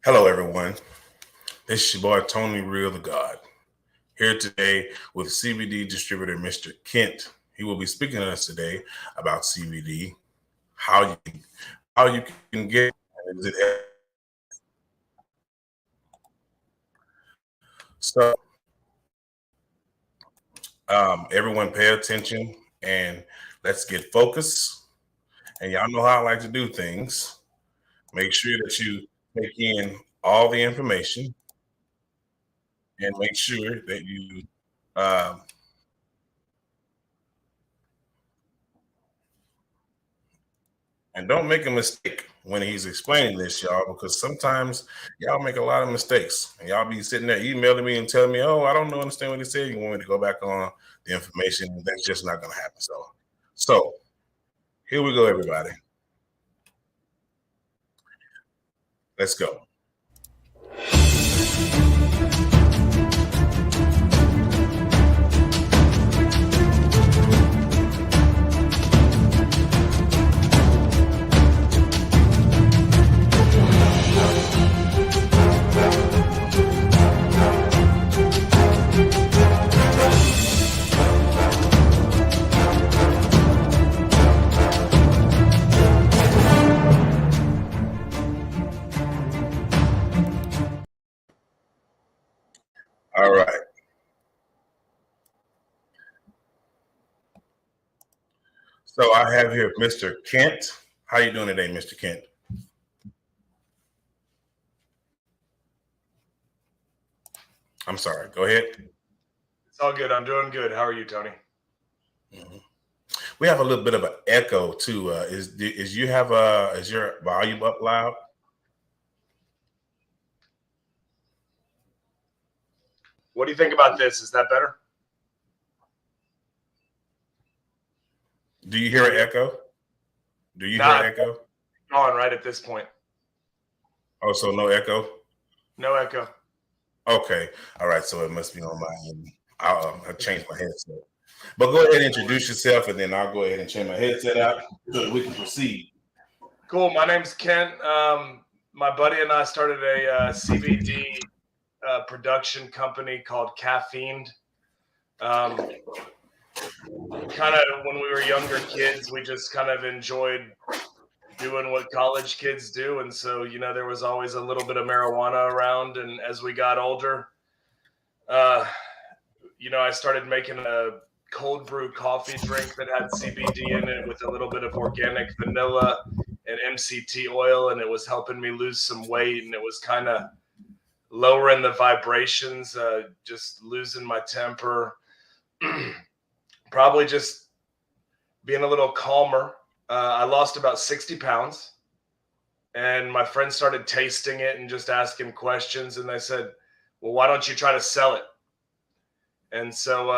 Hello, everyone. This is your boy Tony Real the God here today with C.B.D. Distributor Mr. Kent. He will be speaking to us today about C.B.D, how you can get it. So, everyone, pay attention and let's get focused. And y'all know how I like to do things. Make sure that you take in all the information and make sure that you um, and don't make a mistake when he's explaining this, y'all, because sometimes y'all make a lot of mistakes. And y'all be sitting there emailing me and telling me, oh, I don't know, understand what he said. You want me to go back on the information. That's just not going to happen. So here we go, everybody. Let's go. All right. So I have here Mr. Kent. How you doing today, Mr. Kent? I'm sorry. Go ahead. It's all good. I'm doing good. How are you, Tony? Mhm. We have a little bit of an echo too. Is your volume up loud? What do you think about this? Is that better? Do you hear an echo? Do you hear Nah, an echo? on right at this point. Oh, so no echo? No echo. Okay. All right. So it must be on my end. I'll change my headset. But go ahead and introduce yourself, and then I'll go ahead and change my headset out so that we can proceed. Cool. My name's Kent. My buddy and I started a C.B.D production company called Caffeined. Kind of when we were younger kids, we just kind of enjoyed doing what college kids do. And so, there was always a little bit of marijuana around. And as we got older, I started making a cold brew coffee drink that had CBD in it with a little bit of organic vanilla and MCT oil. And it was helping me lose some weight. And it was kind of lowering the vibrations, just losing my temper, probably just being a little calmer. I lost about 60 pounds. And my friends started tasting it and just asking questions. And they said, well, why don't you try to sell it? And so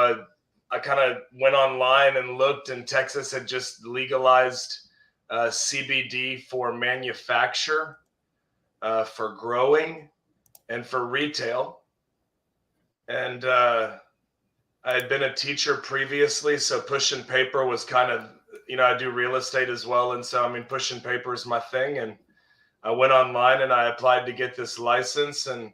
I kind of went online and looked, and Texas had just legalized CBD for manufacture, for growing, and for retail. And I had been a teacher previously, so pushing paper was kind of, I do real estate as well. And so, pushing paper is my thing. And I went online and I applied to get this license. And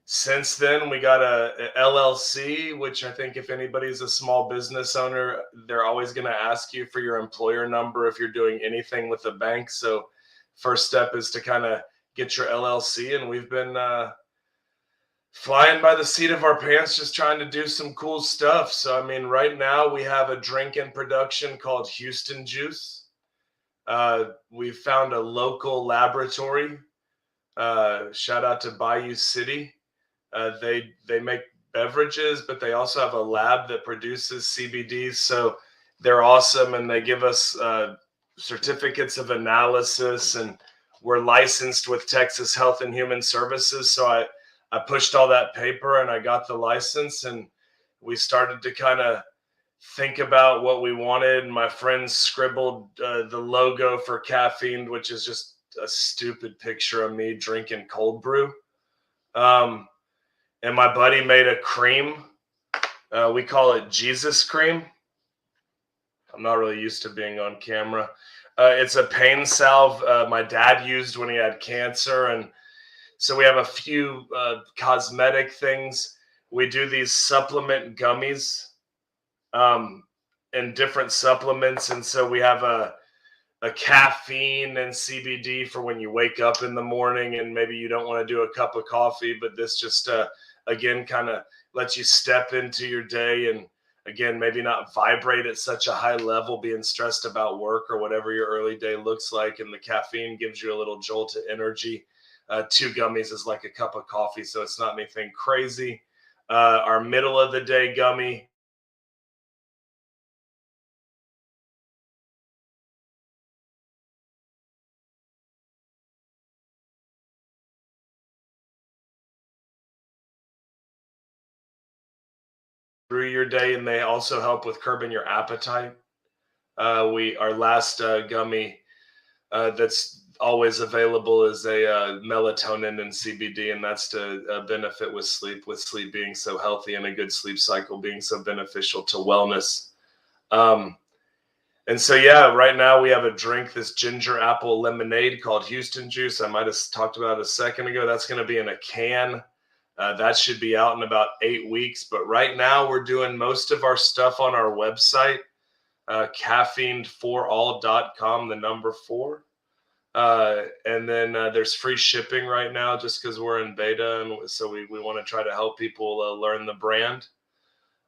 since then, we got a LLC, which I think if anybody's a small business owner, they're always going to ask you for your employer number if you're doing anything with a bank. So first step is to kind of get your LLC. And we've been flying by the seat of our pants, just trying to do some cool stuff. So, right now we have a drink in production called Houston Juice. We found a local laboratory. Shout out to Bayou City. They make beverages, but they also have a lab that produces CBD. So they're awesome, and they give us certificates of analysis, and we're licensed with Texas Health and Human Services. So I pushed all that paper and I got the license, and we started to kind of think about what we wanted. My friends scribbled the logo for Caffeined, which is just a stupid picture of me drinking cold brew. And my buddy made a cream. We call it Jesus cream. I'm not really used to being on camera. It's a pain salve my dad used when he had cancer. And So we have a few cosmetic things. We do these supplement gummies and different supplements. And so we have a caffeine and CBD for when you wake up in the morning and maybe you don't want to do a cup of coffee, but this just, again, kind of lets you step into your day and, again, maybe not vibrate at such a high level, being stressed about work or whatever your early day looks like. And the caffeine gives you a little jolt of energy. 2 gummies is like a cup of coffee, so it's not anything crazy. Our middle of the day gummy, through your day, and they also help with curbing your appetite. Our last gummy that's always available is a melatonin and CBD, and that's to benefit with sleep being so healthy and a good sleep cycle being so beneficial to wellness. And so, yeah, right now we have a drink, this ginger apple lemonade called Houston Juice. I might have talked about it a second ago. That's going to be in a can. That should be out in about 8 weeks. But right now we're doing most of our stuff on our website, caffeineforall.com, the number 4. And then there's free shipping right now just because we're in beta. And so we want to try to help people learn the brand.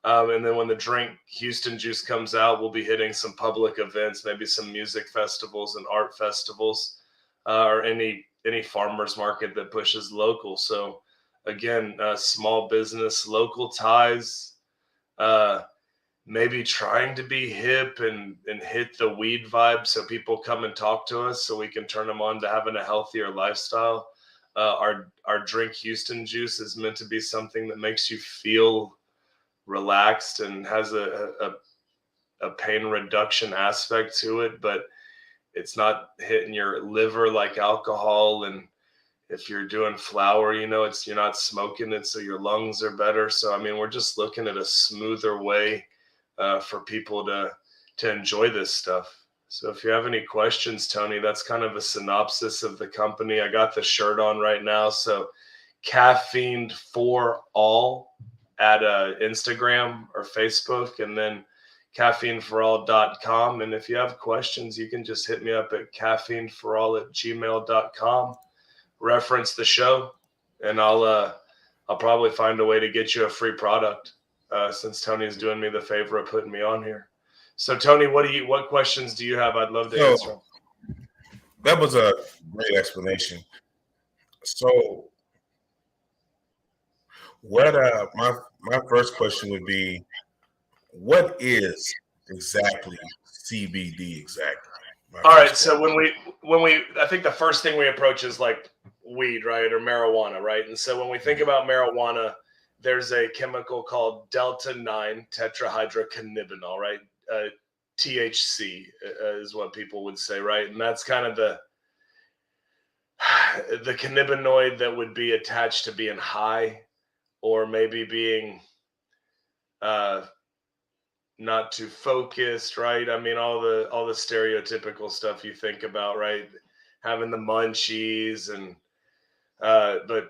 And then when the drink Houston Juice comes out, we'll be hitting some public events, maybe some music festivals and art festivals, or any farmers market that pushes local. So again, small business, local ties, maybe trying to be hip and hit the weed vibe so people come and talk to us so we can turn them on to having a healthier lifestyle. Our drink Houston Juice is meant to be something that makes you feel relaxed and has a pain reduction aspect to it, but it's not hitting your liver like alcohol. And if you're doing flower, you're not smoking it, so your lungs are better. So I mean, we're just looking at a smoother way for people to enjoy this stuff. So if you have any questions, Tony, that's kind of a synopsis of the company. I got the shirt on right now, so Caffeine for All at Instagram or Facebook, and then caffeineforall.com. And if you have questions, you can just hit me up at caffeineforall@gmail.com. Reference the show, and I'll probably find a way to get you a free product since Tony's doing me the favor of putting me on here. So Tony, what questions do you have? I'd love to answer. That was a great explanation. So what my first question would be, what is exactly CBD exactly? All right, so when we I think the first thing we approach is like weed, right, or marijuana, right? And so when we think about marijuana, there's a chemical called delta-9 tetrahydrocannabinol, right? THC is what people would say, right? And that's kind of the cannabinoid that would be attached to being high, or maybe being not too focused, right? I mean, all the stereotypical stuff you think about, right? Having the munchies and but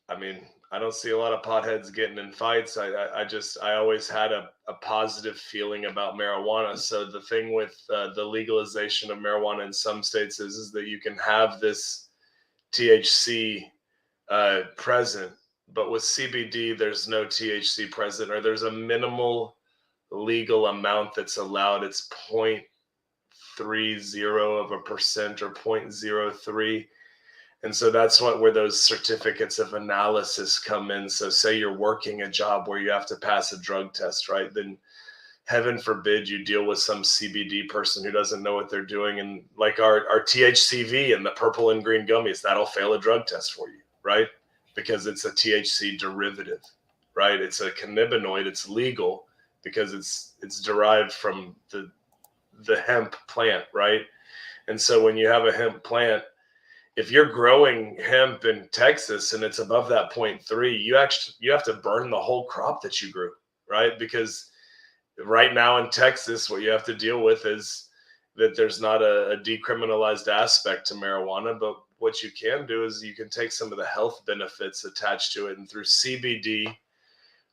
I mean, I don't see a lot of potheads getting in fights. I always had a positive feeling about marijuana. So the thing with the legalization of marijuana in some states is that you can have this THC present, but with CBD, there's no THC present, or there's a minimal legal amount that's allowed. It's 0.30% or 0.03. And so that's where those certificates of analysis come in. So say you're working a job where you have to pass a drug test, right? Then heaven forbid you deal with some CBD person who doesn't know what they're doing. And like our THCV and the purple and green gummies, that'll fail a drug test for you, right? Because it's a THC derivative, right? It's a cannabinoid. It's legal because it's derived from the hemp plant, right? And so when you have a hemp plant, if you're growing hemp in Texas and it's above that 0.3, you have to burn the whole crop that you grew, right? Because right now in Texas, what you have to deal with is that there's not a decriminalized aspect to marijuana, but what you can do is you can take some of the health benefits attached to it, and through CBD,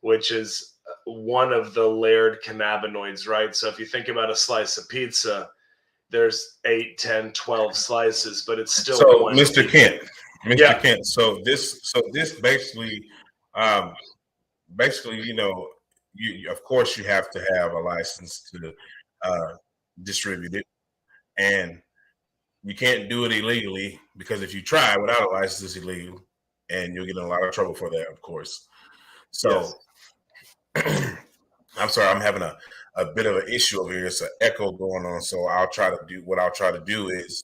which is one of the layered cannabinoids, right? So if you think about a slice of pizza, there's 8, 10, 12 slices, but it's still so one. Mr. Kent. Mr. Yeah. Kent. So this basically, you know, you of course you have to have a license to distribute it, and you can't do it illegally, because if you try without a license, it's illegal, and you'll get in a lot of trouble for that, of course. So Yes. I'm sorry, I'm having a bit of an issue over here. It's an echo going on. So I'll try to do is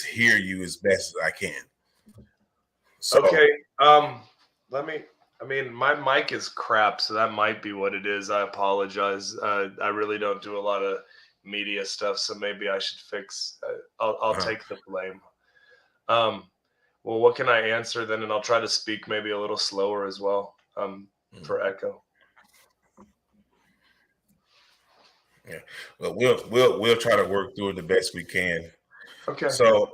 hear you as best as I can. So, Okay. My mic is crap, so that might be what it is. I apologize. I really don't do a lot of media stuff, so maybe I should fix. I'll take the blame. Well, what can I answer then? And I'll try to speak maybe a little slower as well. For echo. Yeah, well, we'll try to work through it the best we can. Okay. So,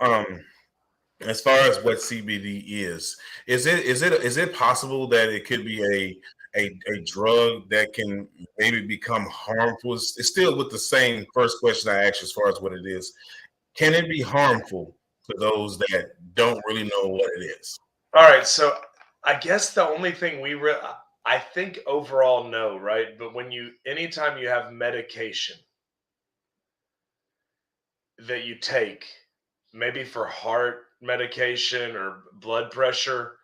as far as what CBD is it possible that it could be a drug that can maybe become harmful? It's still with the same first question I asked as far as what it is. Can it be harmful to those that don't really know what it is? All right. So I guess the only thing I think overall no, right? But anytime you have medication that you take, maybe for heart medication or blood pressure,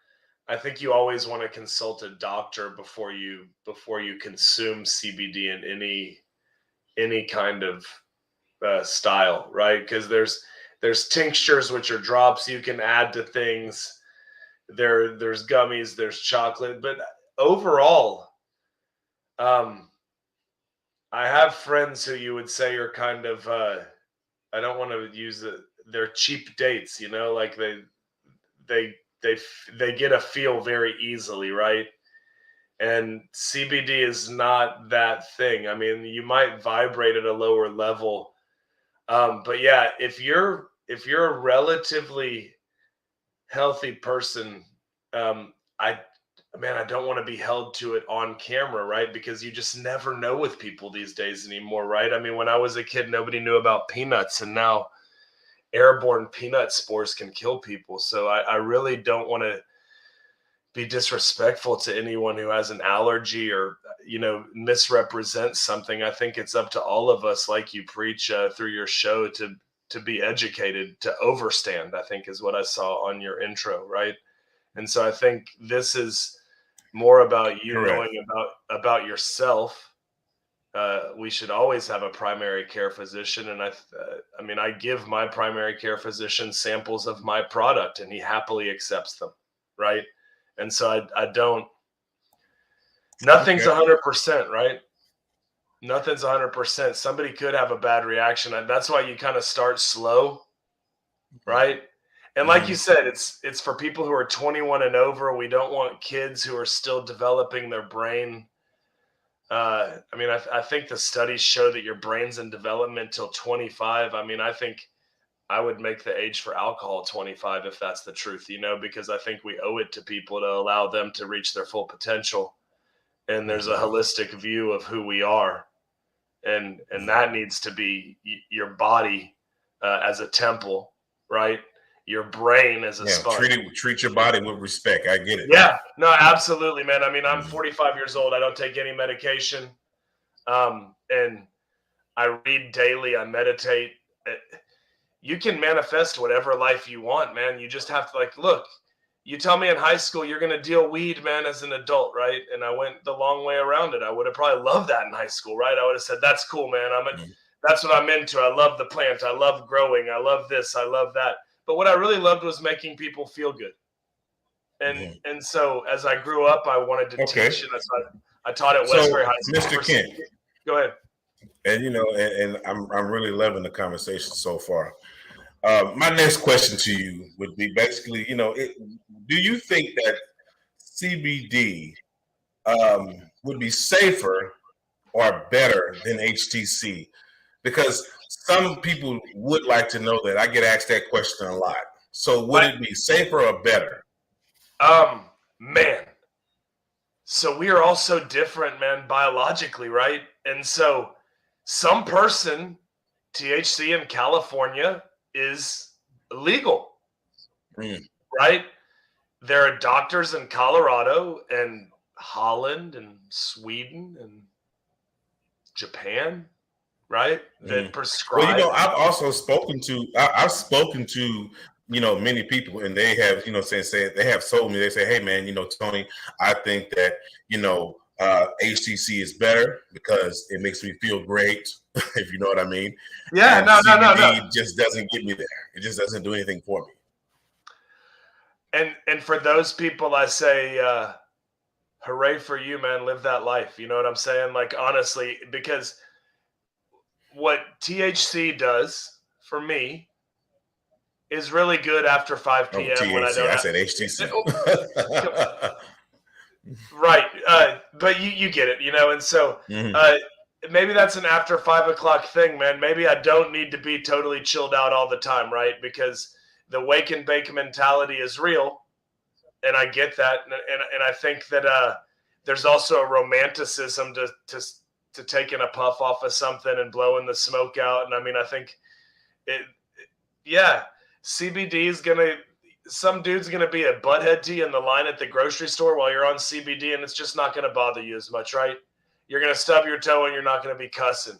I think you always want to consult a doctor before you consume CBD in any kind of style, right? Because there's tinctures, which are drops you can add to things. There's gummies, there's chocolate, but overall, I have friends who you would say are kind of I don't want to use it. They're cheap dates, you know, like they get a feel very easily, right? And CBD is not that thing. I mean, you might vibrate at a lower level, but yeah, if you're a relatively healthy person, I don't want to be held to it on camera, right? Because you just never know with people these days anymore, right? I mean, when I was a kid, nobody knew about peanuts, and now airborne peanut spores can kill people. So I really don't want to be disrespectful to anyone who has an allergy or, you know, misrepresents something. I think it's up to all of us, like you preach through your show, to be educated, to overstand, I think is what I saw on your intro, right? And so I think this is more about you Correct. knowing about yourself. We should always have a primary care physician, and I give my primary care physician samples of my product, and he happily accepts them, right? And so I don't. Nothing's 100%, right? Nothing's 100%. Somebody could have a bad reaction. That's why you kind of start slow, right? And like you said, it's for people who are 21 and over. We don't want kids who are still developing their brain. I think the studies show that your brain's in development till 25. I mean, I think I would make the age for alcohol 25 if that's the truth, you know, because I think we owe it to people to allow them to reach their full potential. And there's a holistic view of who we are. And that needs to be your body as a temple, right? Your brain as a sponge. Treat your body with respect. I get it. Yeah, no, absolutely, man. I mean, I'm 45 years old. I don't take any medication. And I read daily. I meditate. You can manifest whatever life you want, man. You just have to, look, you tell me in high school you're going to deal weed, man, as an adult, right? And I went the long way around it. I would have probably loved that in high school, right? I would have said, that's cool, man. That's what I'm into. I love the plant. I love growing. I love this. I love that. But what I really loved was making people feel good. And so as I grew up, I wanted to teach, and I taught at Westbury High School. Mr. Kent, go ahead. And and I'm really loving the conversation so far. My next question to you would be basically, do you think that CBD would be safer or better than HTC? Because some people would like to know that. I get asked that question a lot. So would it be safer or better? Man. So we are all so different, man, biologically, right? And so some person, THC in California is illegal, Mm. right? There are doctors in Colorado and Holland and Sweden and Japan, right? That Well, prescribe. I've also spoken to I've spoken to many people, and they have say they have told me, they say, hey man, Tony, I think that HTC is better because it makes me feel great, if you know what I mean. Yeah, And no. CBD just doesn't get me there. It just doesn't do anything for me. And for those people, I say, hooray for you, man. Live that life. You know what I'm saying? Like, honestly, because what THC does for me is really good after 5 Oh, p.m. when I THC. don't I have. said HTC. Right. But you get it, and so maybe that's an after 5 o'clock thing, man. Maybe I don't need to be totally chilled out all the time, right? Because the wake and bake mentality is real, and I get that, and I think that there's also a romanticism to taking a puff off of something and blowing the smoke out. And I mean, I think yeah, CBD is some dude's gonna be a butthead to you in the line at the grocery store while you're on CBD, and it's just not gonna bother you as much, right? You're gonna stub your toe and you're not gonna be cussing.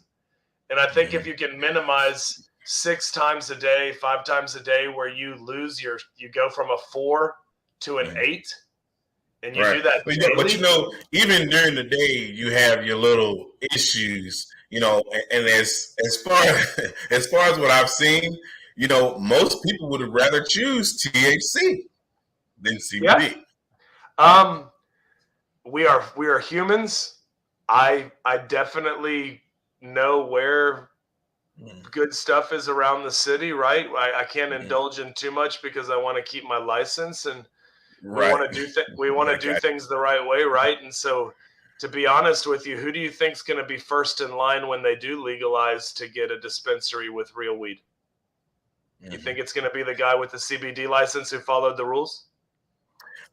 And I think if you can minimize 6 times a day, 5 times a day, where you go from a 4 to an 8, and you do that daily. But even during the day, you have your little issues, and as far as what I've seen, most people would rather choose THC than CBD. Yeah. We are humans. I definitely know where good stuff is around the city, right? I can't indulge in too much because I want to keep my license, and we want to do things the right way, right? And so, to be honest with you, who do you think is going to be first in line when they do legalize to get a dispensary with real weed? You think it's going to be the guy with the CBD license who followed the rules?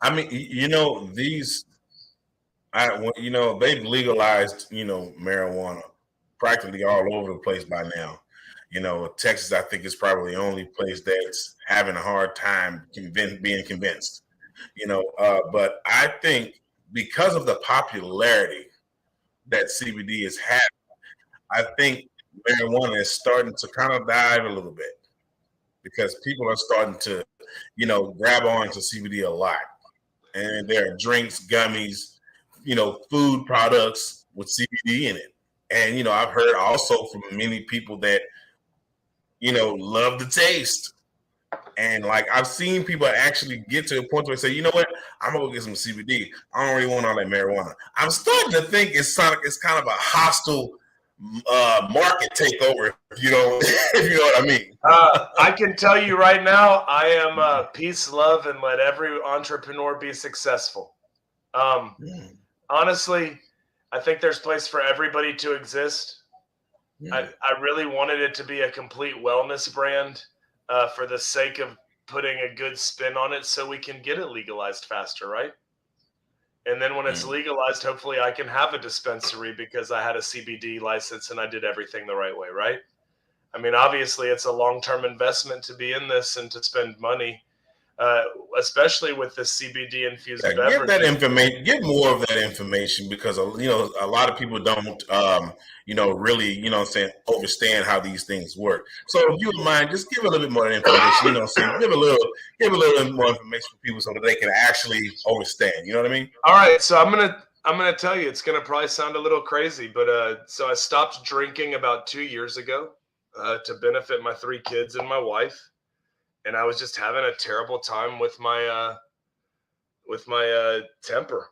I mean, they've legalized, marijuana practically all over the place by now. Texas, I think, is probably the only place that's having a hard time being convinced. But I think because of the popularity that CBD has had, I think marijuana is starting to kind of dive a little bit because people are starting to, grab on to CBD a lot. And there are drinks, gummies, food products with CBD in it. And, I've heard also from many people that, love the taste. And like I've seen people actually get to a point where they say, you know what, I'm gonna go get some CBD. I don't really want all that marijuana. I'm starting to think it's kind of a hostile market takeover, if you know what I mean. I can tell you right now, I am peace, love, and let every entrepreneur be successful. Honestly, I think there's place for everybody to exist. I really wanted it to be a complete wellness brand for the sake of putting a good spin on it so we can get it legalized faster, right? And then when it's legalized, hopefully I can have a dispensary because I had a CBD license and I did everything the right way, right? I mean, obviously it's a long-term investment to be in this and to spend money, especially with the CBD infused beverage. Give that information. Give more of that information because a lot of people don't really understand how these things work. So if you would mind, just give a little bit more information. Give a little bit more information for people so that they can actually understand. You know what I mean? All right, so I'm gonna tell you, it's gonna probably sound a little crazy, but so I stopped drinking about 2 years ago to benefit my 3 kids and my wife, and I was just having a terrible time with my temper,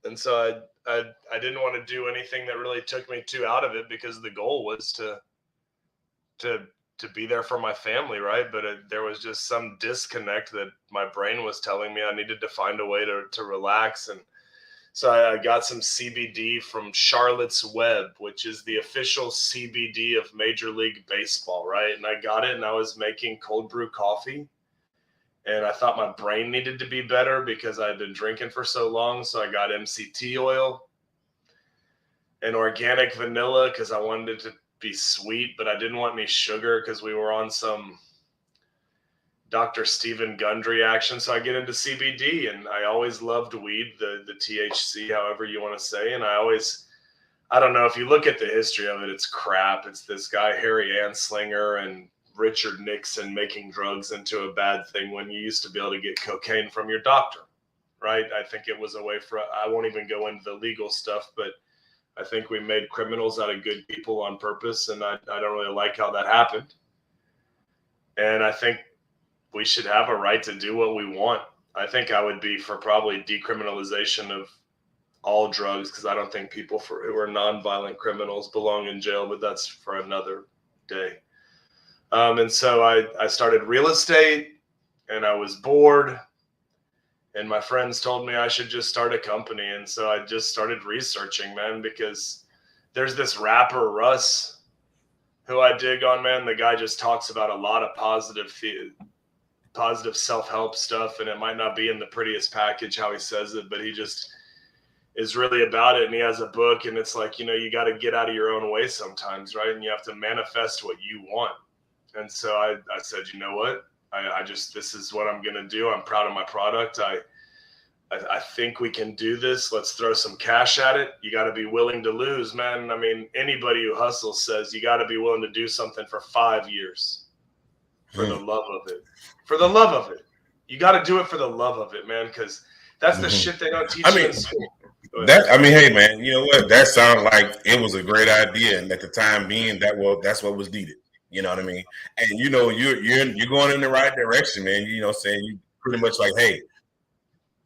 and so I didn't want to do anything that really took me too out of it because the goal was to be there for my family, right? But there was just some disconnect that my brain was telling me I needed to find a way to relax. And so I got some CBD from Charlotte's Web, which is the official CBD of Major League Baseball, right? And I got it and I was making cold brew coffee. and I thought my brain needed to be better because I'd been drinking for so long. So I got MCT oil and organic vanilla because I wanted it to be sweet, but I didn't want any sugar because we were on some Dr. Stephen Gundry action. So I get into CBD, and I always loved weed, the THC, however you want to say. And I don't know if you look at the history of it, it's crap. It's this guy, Harry Anslinger and Richard Nixon making drugs into a bad thing when you used to be able to get cocaine from your doctor, right? I think it was a way for, I won't even go into the legal stuff, but I think we made criminals out of good people on purpose. And I don't really like how that happened. And I think we should have a right to do what we want. I think I would be for probably decriminalization of all drugs, because I don't think people who are nonviolent criminals belong in jail, but that's for another day. And so I started real estate, and I was bored, and my friends told me I should just start a company. And so I just started researching, man, because there's this rapper, Russ, who I dig on, man. The guy just talks about a lot of positive self-help stuff, and it might not be in the prettiest package how he says it, but he just is really about it. And he has a book, and it's like, you got to get out of your own way sometimes, right? And you have to manifest what you want. And so I said, you know what? This is what I'm going to do. I'm proud of my product. I think we can do this. Let's throw some cash at it. You got to be willing to lose, man. I mean, anybody who hustles says you got to be willing to do something for 5 years for the love of it. For the love of it. You got to do it for the love of it, man, because that's the shit they don't teach you in school. Hey, man, you know what? That sounds like it was a great idea, and at the time being, that's what was needed. You know what I mean? And you're going in the right direction, man. Saying you pretty much like, hey,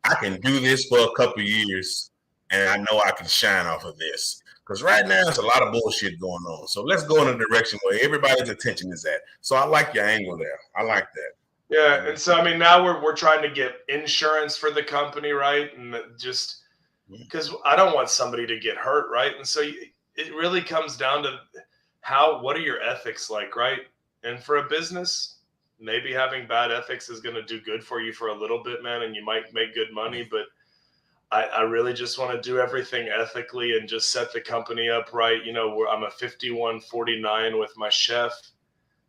I can do this for a couple of years, and I know I can shine off of this. Because right now, there's a lot of bullshit going on. So let's go in a direction where everybody's attention is at. So I like your angle there. I like that. Yeah, and so I mean, now we're trying to get insurance for the company, right? And just because I don't want somebody to get hurt, right? And so it really comes down to what are your ethics like, right? And for a business, maybe having bad ethics is going to do good for you for a little bit, man, and you might make good money, but I really just want to do everything ethically and just set the company up right. I'm a 51-49 with my chef.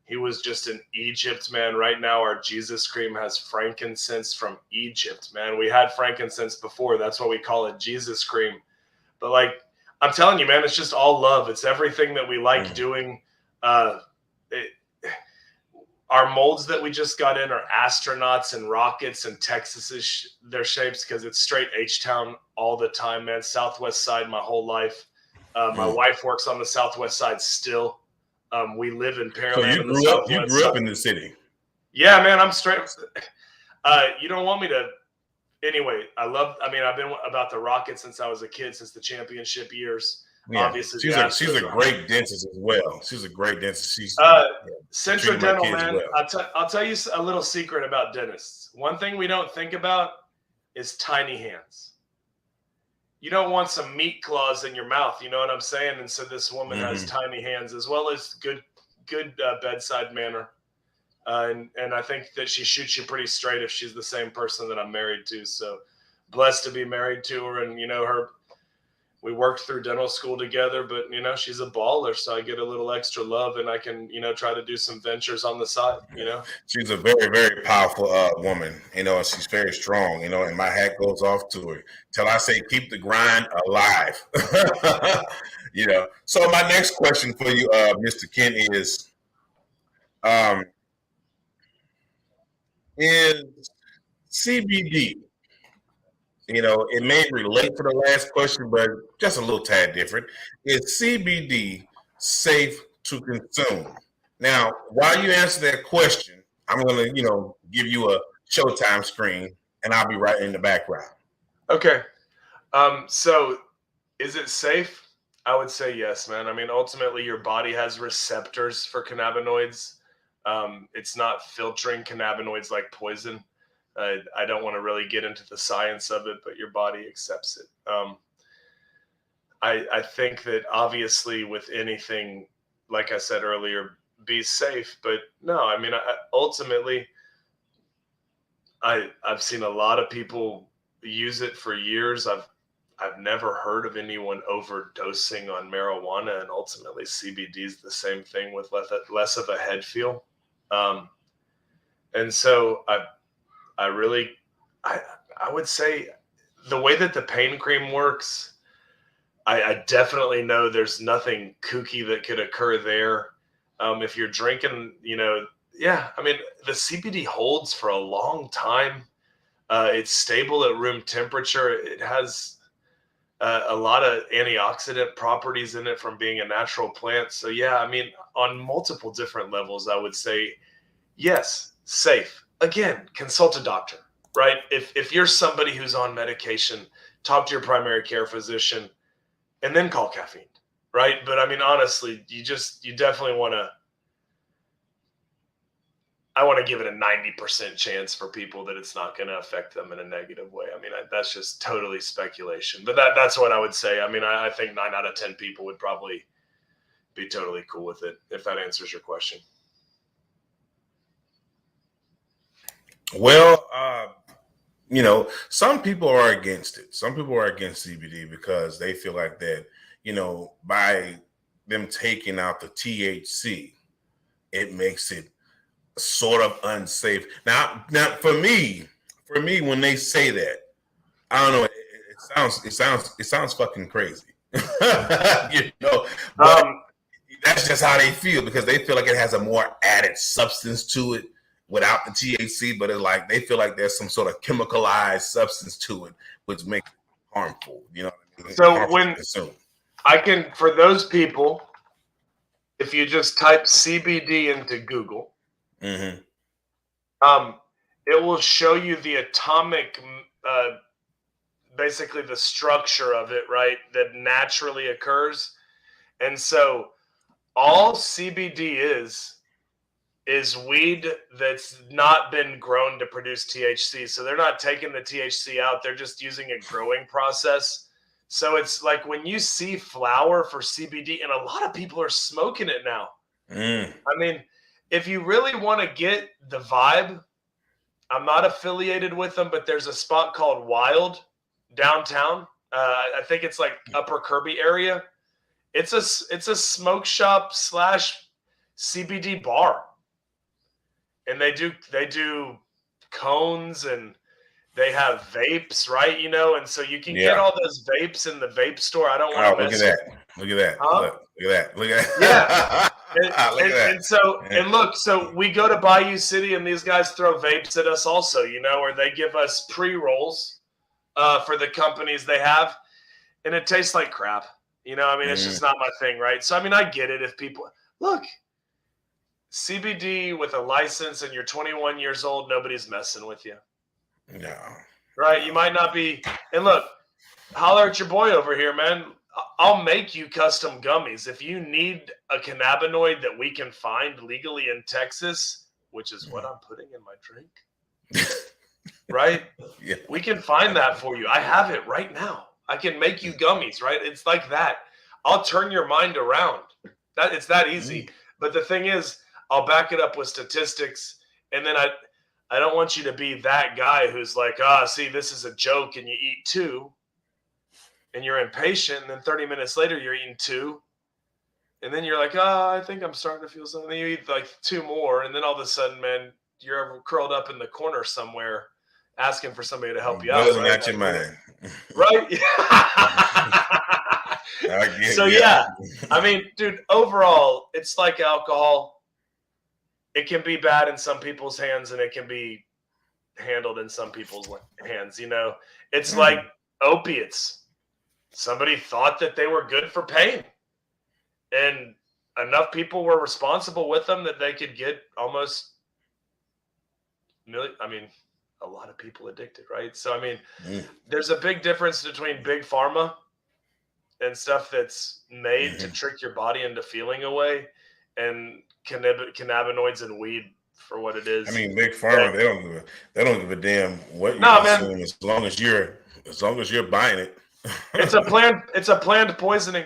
He was just in Egypt, man. Right now, our Jesus cream has frankincense from Egypt, man. We had frankincense before. That's why we call it Jesus cream. But I'm telling you, man, it's just all love. It's everything that we like doing. Our molds that we just got in are astronauts and rockets and Texas, their shapes, because it's straight H-Town all the time, man. Southwest side my whole life. My wife works on the Southwest side still. We live in Pearland. So you grew up in the city. Yeah, man, I'm straight. You don't want me to. Anyway, I've been about the Rockets since I was a kid, since the championship years. Yeah. Obviously, she's a great dentist as well. She's a great dentist. She's Centra Dental, man. Well. I'll tell you a little secret about dentists. One thing we don't think about is tiny hands. You don't want some meat claws in your mouth, you know what I'm saying? And so this woman has tiny hands, as well as good bedside manner. And I think that she shoots you pretty straight if she's the same person that I'm married to. So blessed to be married to her. And, we worked through dental school together, but, she's a baller. So I get a little extra love, and I can, try to do some ventures on the side, She's a very, very powerful woman, and she's very strong, and my hat goes off to her till I say, keep the grind alive. So my next question for you, Mr. Kent, is CBD, it may relate to the last question, but just a little tad different. Is CBD safe to consume? Now, while you answer that question, I'm going to, give you a Showtime screen, and I'll be right in the background. Okay. So is it safe? I would say yes, man. I mean, ultimately, your body has receptors for cannabinoids. It's not filtering cannabinoids like poison. I don't want to really get into the science of it, but your body accepts it. I think that obviously with anything, like I said earlier, be safe. But no, I mean, ultimately, I've seen a lot of people use it for years. I've never heard of anyone overdosing on marijuana, and ultimately CBD is the same thing with less of a head feel. And so I really, I would say the way that the pain cream works, I definitely know there's nothing kooky that could occur there. If you're drinking, yeah, I mean, the CBD holds for a long time. It's stable at room temperature. It has a lot of antioxidant properties in it from being a natural plant. So yeah, I mean, on multiple different levels, I would say, yes, safe. Again, consult a doctor, right? If you're somebody who's on medication, talk to your primary care physician and then call caffeine, right? But I mean, honestly, you definitely I want to give it a 90% chance for people that it's not going to affect them in a negative way. I mean, that's just totally speculation, but that's what I would say. I mean, I think 9 out of 10 people would probably be totally cool with it, if that answers your question. Well, some people are against it. Some people are against CBD because they feel like that, by them taking out the THC, it makes it sort of unsafe. Now for me, when they say that, I don't know, it sounds fucking crazy. But that's just how they feel, because they feel like it has a more added substance to it without the THC, but it's like they feel like there's some sort of chemicalized substance to it, which makes it harmful. You know what I mean? So when for those people, if you just type CBD into Google, mm-hmm. It will show you the atomic, basically the structure of it, right, that naturally occurs. And so all CBD is weed that's not been grown to produce THC. So they're not taking the THC out. They're just using a growing process. So it's like when you see flower for CBD, and a lot of people are smoking it now. I mean, if you really want to get the vibe, I'm not affiliated with them, but there's a spot called Wild downtown. I think it's like Upper Kirby area. It's a smoke shop / CBD bar, and they do cones, and they have vapes, right? And so you can get all those vapes in the vape store. I don't want to look at that. Look at that. Huh? Look at that. Look at that. Yeah. And So we go to Bayou City, and these guys throw vapes at us also, or they give us pre-rolls for the companies they have, and it tastes like crap. I mean, it's just not my thing, right? So I mean, I get it if people look CBD with a license and you're 21 years old, nobody's messing with you. No. Right? You might not be. And look, holler at your boy over here, man. I'll make you custom gummies. If you need a cannabinoid that we can find legally in Texas, which is what I'm putting in my drink, right? Yeah. We can find that for you. I have it right now. I can make you gummies, right? It's like that. I'll turn your mind around. It's that easy. But the thing is, I'll back it up with statistics, and then I don't want you to be that guy who's like, see, this is a joke, and you eat 2. And you're impatient, and then 30 minutes later, you're eating 2. And then you're like, I think I'm starting to feel something. Then you eat like 2 more, and then all of a sudden, man, you're curled up in the corner somewhere asking for somebody to help you out. Right? Out your mind. Right? So, yeah. I mean, dude, overall, it's like alcohol. It can be bad in some people's hands, and it can be handled in some people's hands. It's like opiates. Somebody thought that they were good for pain, and enough people were responsible with them that they could get almost a lot of people addicted, right? So, I mean, there's a big difference between big pharma and stuff that's made to trick your body into feeling a way, and cannabinoids and weed for what it is. I mean, big pharma, they don't give a damn what you consume, man. As long as you're buying it. It's a planned poisoning.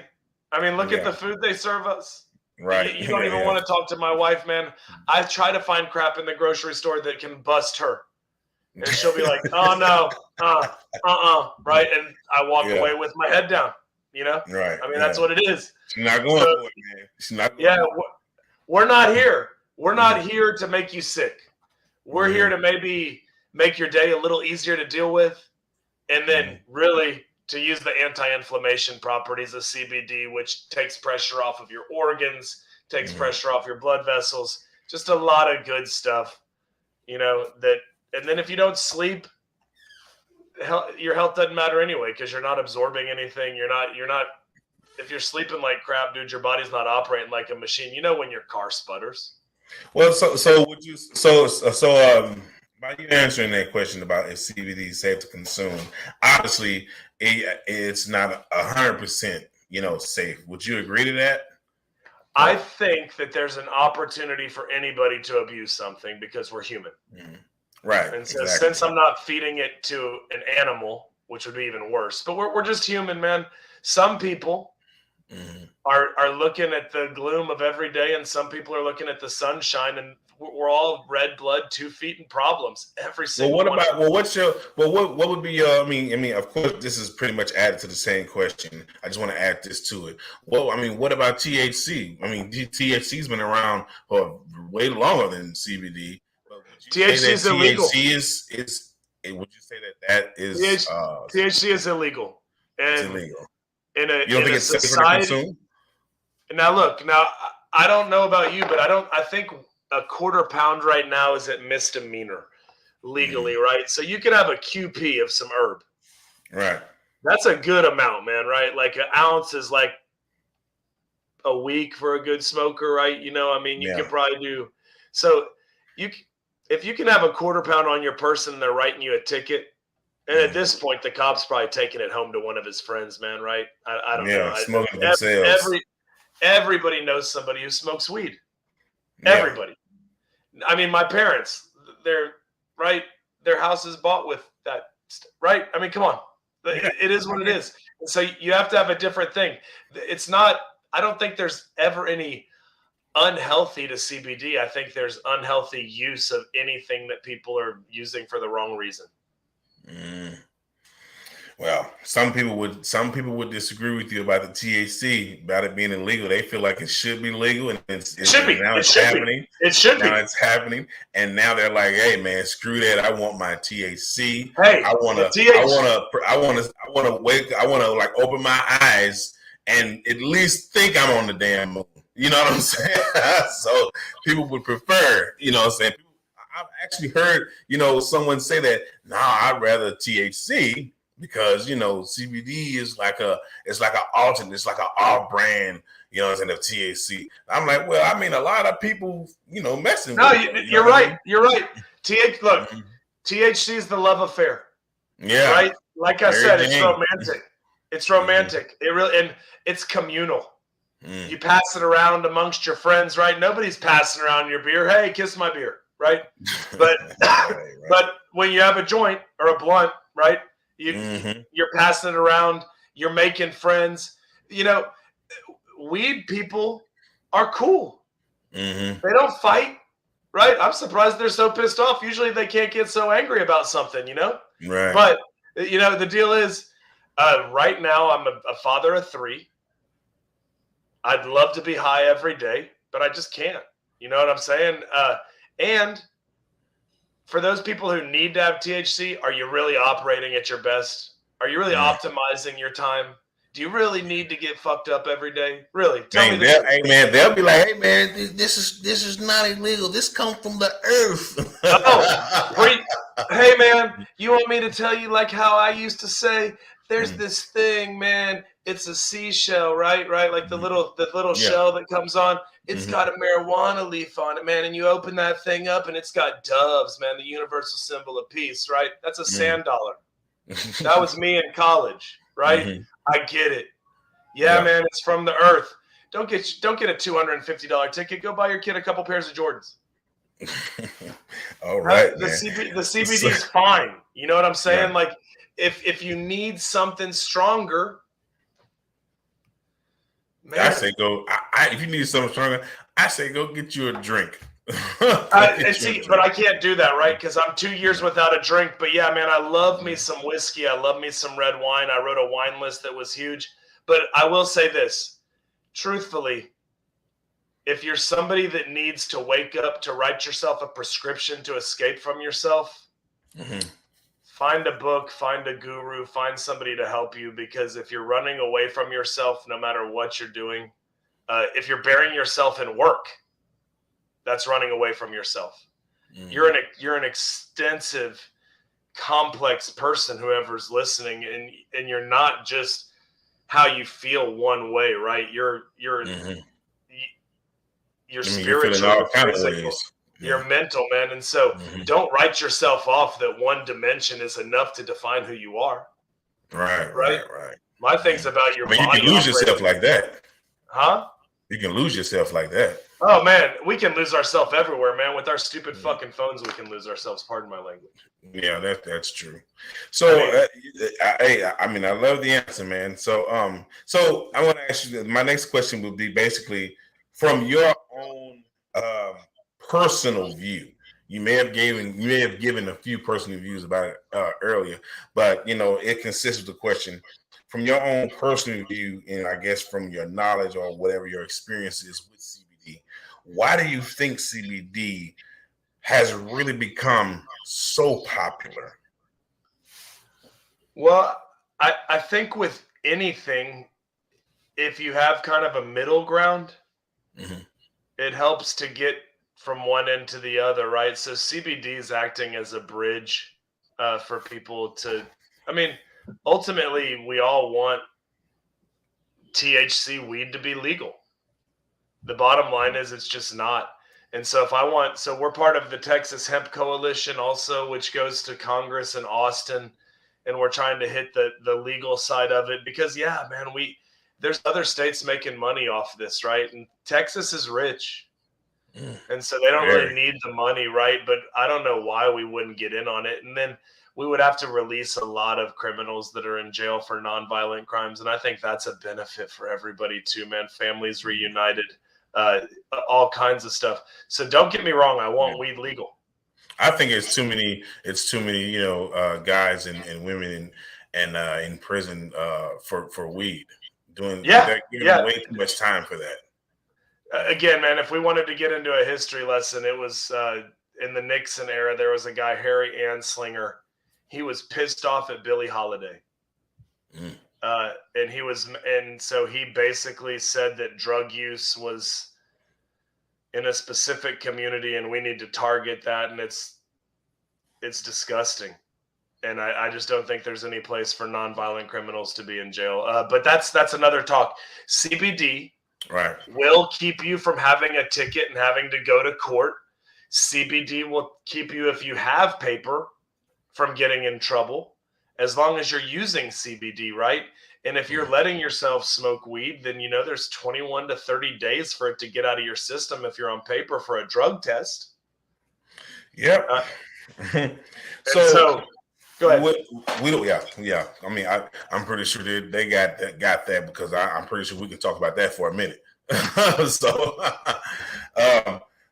I mean, look at the food they serve us. Right. You don't even want to talk to my wife, man. I try to find crap in the grocery store that can bust her. And she'll be like, "Oh no, right?" And I walk Yeah. away with my head down. Right. I mean, Yeah. that's what it is. She's not going So, for it, man. She's not going yeah, for it. we're not here. We're not here to make you sick. We're here Mhm. to maybe make your day a little easier to deal with, and then really to use the anti-inflammation properties of CBD, which takes pressure off of your organs, takes pressure off your blood vessels, just a lot of good stuff, that. And then if you don't sleep, your health doesn't matter anyway, because you're not absorbing anything. You're not. If you're sleeping like crap, dude, your body's not operating like a machine. When your car sputters. Well, would you by you answering that question about if CBD is safe to consume, obviously it's not 100% safe. Would you agree to that? I think that there's an opportunity for anybody to abuse something because we're human. Right. And so exactly. since I'm not feeding it to an animal, which would be even worse, but we're just human, man. Some people are looking at the gloom of every day, and some people are looking at the sunshine, and we're all red blood, 2 feet, and problems every single Well, one. what would be your? I mean, of course, this is pretty much added to the same question. I just want to add this to it. Well, I mean, what about THC? I mean, THC's been around for way longer than CBD. But would you THC say is that illegal. THC is? Would you say that is? THC is illegal, and it's illegal. You don't think it's safer to consume? Now, look. Now, I don't know about you, but I think a quarter pound right now is at misdemeanor legally, right? So you could have a QP of some herb. Right. That's a good amount, man, right? Like an ounce is like a week for a good smoker, right? I mean, you could probably do so. If you can have a quarter pound on your person and they're writing you a ticket, and at this point, the cop's probably taking it home to one of his friends, man, right? I don't know. Smoking themselves. Everybody knows somebody who smokes weed. Yeah. Everybody. I mean, my parents, they're right. Their house is bought with that, right? I mean, come on. It is what it is. And so you have to have a different thing. It's not. I don't think there's ever any unhealthy to CBD. I think there's unhealthy use of anything that people are using for the wrong reason. Well, some people would disagree with you about the THC, about it being illegal. They feel like it should be legal, and it should be. Now it's happening. It should be. Now it's happening, and now they're like, "Hey, man, screw that! I want my THC. Hey, I want to like open my eyes and at least think I'm on the damn moon." You know what I'm saying? So people would prefer, what I'm saying. I've actually heard, someone say that. Nah, I'd rather THC. Because CBD is like an alternate, it's like an off brand, of THC. I'm like, well, I mean, a lot of people, messing. No, with it, you're right. You're right. THC is the love affair. Yeah. Right. Like I said, it's romantic. It's romantic. It really, and it's communal. You pass it around amongst your friends, right? Nobody's passing around your beer. Hey, kiss my beer, right? But right. But when you have a joint or a blunt, right? You're passing it around. You're making friends. Weed people are cool. They don't fight, right? I'm surprised they're so pissed off. Usually they can't get so angry about something, Right. But, the deal is right now I'm a father of 3. I'd love to be high every day, but I just can't. You know what I'm saying? And for those people who need to have THC, are you really operating at your best? Are you really optimizing your time? Do you really need to get fucked up every day? Really? Tell me the truth. Hey man, they'll be like, hey man, this is not illegal. This comes from the earth. Hey man, you want me to tell you like how I used to say? There's this thing, man. It's a seashell, right? Like the little shell that comes on. It's got a marijuana leaf on it, man. And you open that thing up, and it's got doves, man. The universal symbol of peace, right? That's a sand dollar. That was me in college, right? I get it. Yeah, man. It's from the earth. Don't get a $250 ticket. Go buy your kid a couple pairs of Jordans. All right, the CBD is fine. You know what I'm saying? Like, if you need something stronger, man. I say go. If you need something stronger, I say go get you a drink. And see, but I can't do that, right? Because I'm 2 years without a drink. But yeah, man, I love me some whiskey. I love me some red wine. I wrote a wine list that was huge. But I will say this, truthfully, if you're somebody that needs to wake up to write yourself a prescription to escape from yourself, find a book, find a guru, find somebody to help you. Because if you're running away from yourself, no matter what you're doing, if you're burying yourself in work, that's running away from yourself. You're an extensive, complex person, whoever's listening, and you're not just how you feel one way, right? You're spiritual, all you're kind of physical, ways. you're mental, man. And so don't write yourself off that one dimension is enough to define who you are. Right. My thing's about your body. You can lose yourself like that. Huh? You can lose yourself like that. Oh man, we can lose ourselves everywhere, man. With our stupid fucking phones, we can lose ourselves. Pardon my language. Yeah, that's true. So, I love the answer, man. So I want to ask you. My next question would be basically from your own personal view. You may have given a few personal views about it earlier, but it consists of the question from your own personal view, and I guess from your knowledge or whatever your experience is with CBD. Why do you think CBD has really become so popular? Well, I think with anything, if you have kind of a middle ground, it helps to get from one end to the other, right? So CBD is acting as a bridge for people to, ultimately we all want THC weed to be legal. The bottom line is it's just not. And so we're part of the Texas Hemp Coalition also, which goes to Congress in Austin. And we're trying to hit the legal side of it because, yeah, man, there's other states making money off this, right? And Texas is rich. And so they don't really need the money, right? But I don't know why we wouldn't get in on it. And then we would have to release a lot of criminals that are in jail for nonviolent crimes. And I think that's a benefit for everybody too, man. Families reunited, all kinds of stuff. So don't get me wrong. I want weed legal. I think it's too many, guys and women in prison for weed. They're giving way too much time for that. Again, man, if we wanted to get into a history lesson, it was in the Nixon era. There was a guy, Harry Anslinger. He was pissed off at Billie Holiday, and so he basically said that drug use was in a specific community, and we need to target that. And it's disgusting. And I just don't think there's any place for nonviolent criminals to be in jail. But that's another talk. CBD will keep you from having a ticket and having to go to court. CBD will keep you, if you have paper, from getting in trouble, as long as you're using CBD, right? And if you're letting yourself smoke weed, then there's 21 to 30 days for it to get out of your system if you're on paper for a drug test. Yep. So go ahead. Yeah. I'm pretty sure they got that because I'm pretty sure we can talk about that for a minute.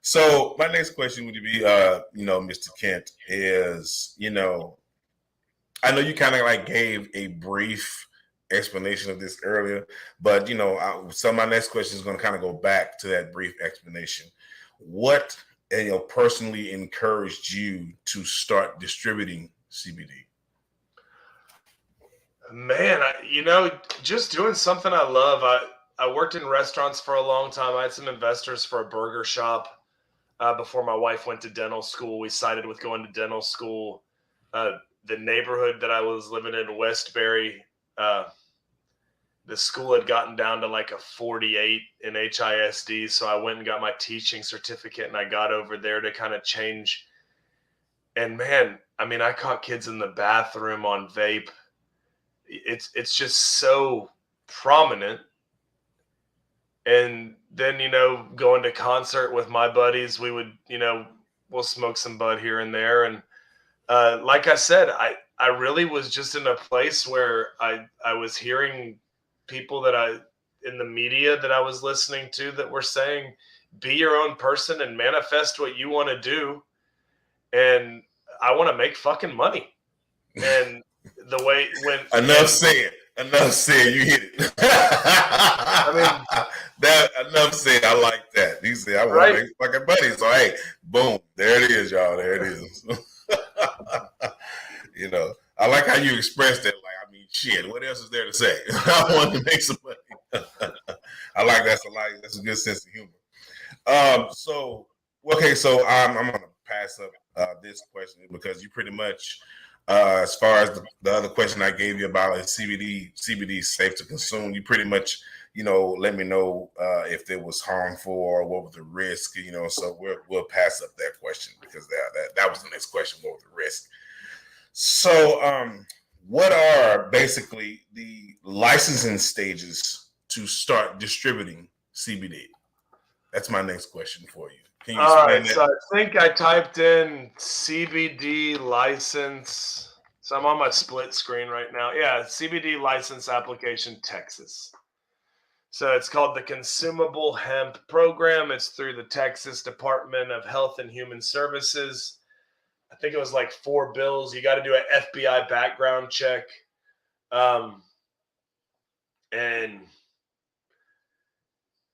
So my next question would be, Mr. Kent, is, I know you kind of like gave a brief explanation of this earlier, but so my next question is going to kind of go back to that brief explanation. What personally encouraged you to start distributing CBD? Man, just doing something I love. I worked in restaurants for a long time. I had some investors for a burger shop before my wife went to dental school. We sided with going to dental school. The neighborhood that I was living in, Westbury, the school had gotten down to like a 48 in HISD. So I went and got my teaching certificate and I got over there to kind of change. And man, I caught kids in the bathroom on vape. It's just so prominent. And then, going to concert with my buddies, we would, we'll smoke some bud here and there. And like I said, I really was just in a place where I was hearing people in the media that I was listening to that were saying be your own person and manifest what you want to do. And I want to make fucking money. And the way when enough said, you hit it. I mean, that enough said. I like that. He said, I want to make fucking money. So hey, boom, there it is, y'all. There it is. I like how you expressed that. Like, I mean, shit. What else is there to say? I want to make some money. I like that. That's a good sense of humor. So I'm gonna pass up this question because you pretty much, as far as the other question I gave you about CBD is safe to consume, you pretty much, let me know if it was harmful or what was the risk, so we'll pass up that question because that was the next question, what was the risk? So what are basically the licensing stages to start distributing CBD? That's my next question for you. Can you explain that? So I think I typed in CBD license. So I'm on my split screen right now. Yeah, CBD license application, Texas. So it's called the Consumable Hemp Program. It's through the Texas Department of Health and Human Services. I think it was like 4 bills. You got to do an FBI background check.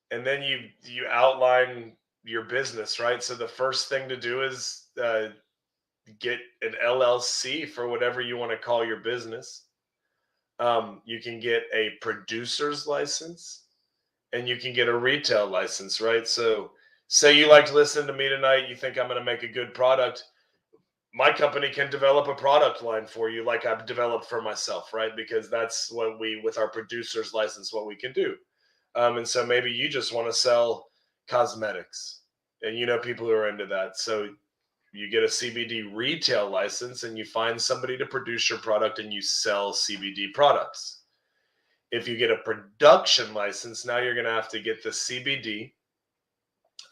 And then you outline your business, right? So the first thing to do is get an LLC for whatever you want to call your business. You can get a producer's license and you can get a retail license, right? So say you like to listen to me tonight, you think I'm going to make a good product. My company can develop a product line for you like I've developed for myself, right? Because that's what with our producer's license, what we can do. And so maybe you just want to sell cosmetics and people who are into that. So you get a CBD retail license and you find somebody to produce your product and you sell CBD products. If you get a production license, now you're going to have to get the CBD.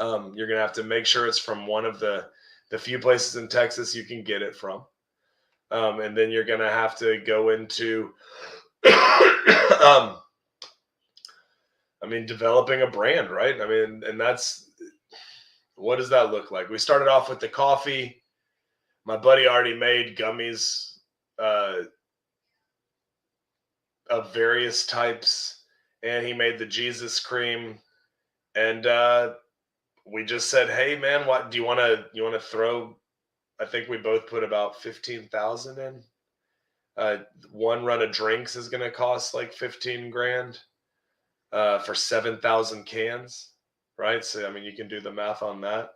You're going to have to make sure it's from one of the few places in Texas you can get it from. And then you're going to have to go into developing a brand, right? And that's, what does that look like? We started off with the coffee. My buddy already made gummies of various types, and he made the Jesus cream. And we just said, hey man, what do you want to throw? I think we both put about 15,000 in. One run of drinks is going to cost like 15 grand. For 7,000 cans, right? So, you can do the math on that.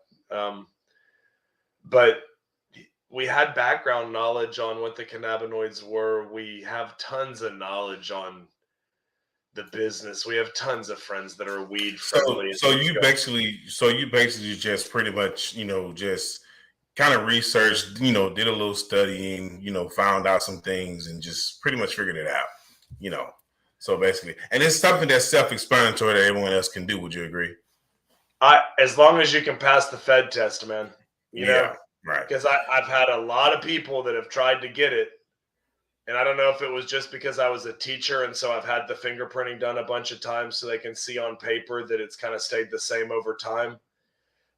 But we had background knowledge on what the cannabinoids were. We have tons of knowledge on the business. We have tons of friends that are weed friendly. So you basically just pretty much, just kind of researched, did a little studying, found out some things and just pretty much figured it out, So basically, and it's something that's self-explanatory that everyone else can do. Would you agree? As long as you can pass the Fed test, man. You know, right. Because I've had a lot of people that have tried to get it, and I don't know if it was just because I was a teacher, and so I've had the fingerprinting done a bunch of times so they can see on paper that it's kind of stayed the same over time.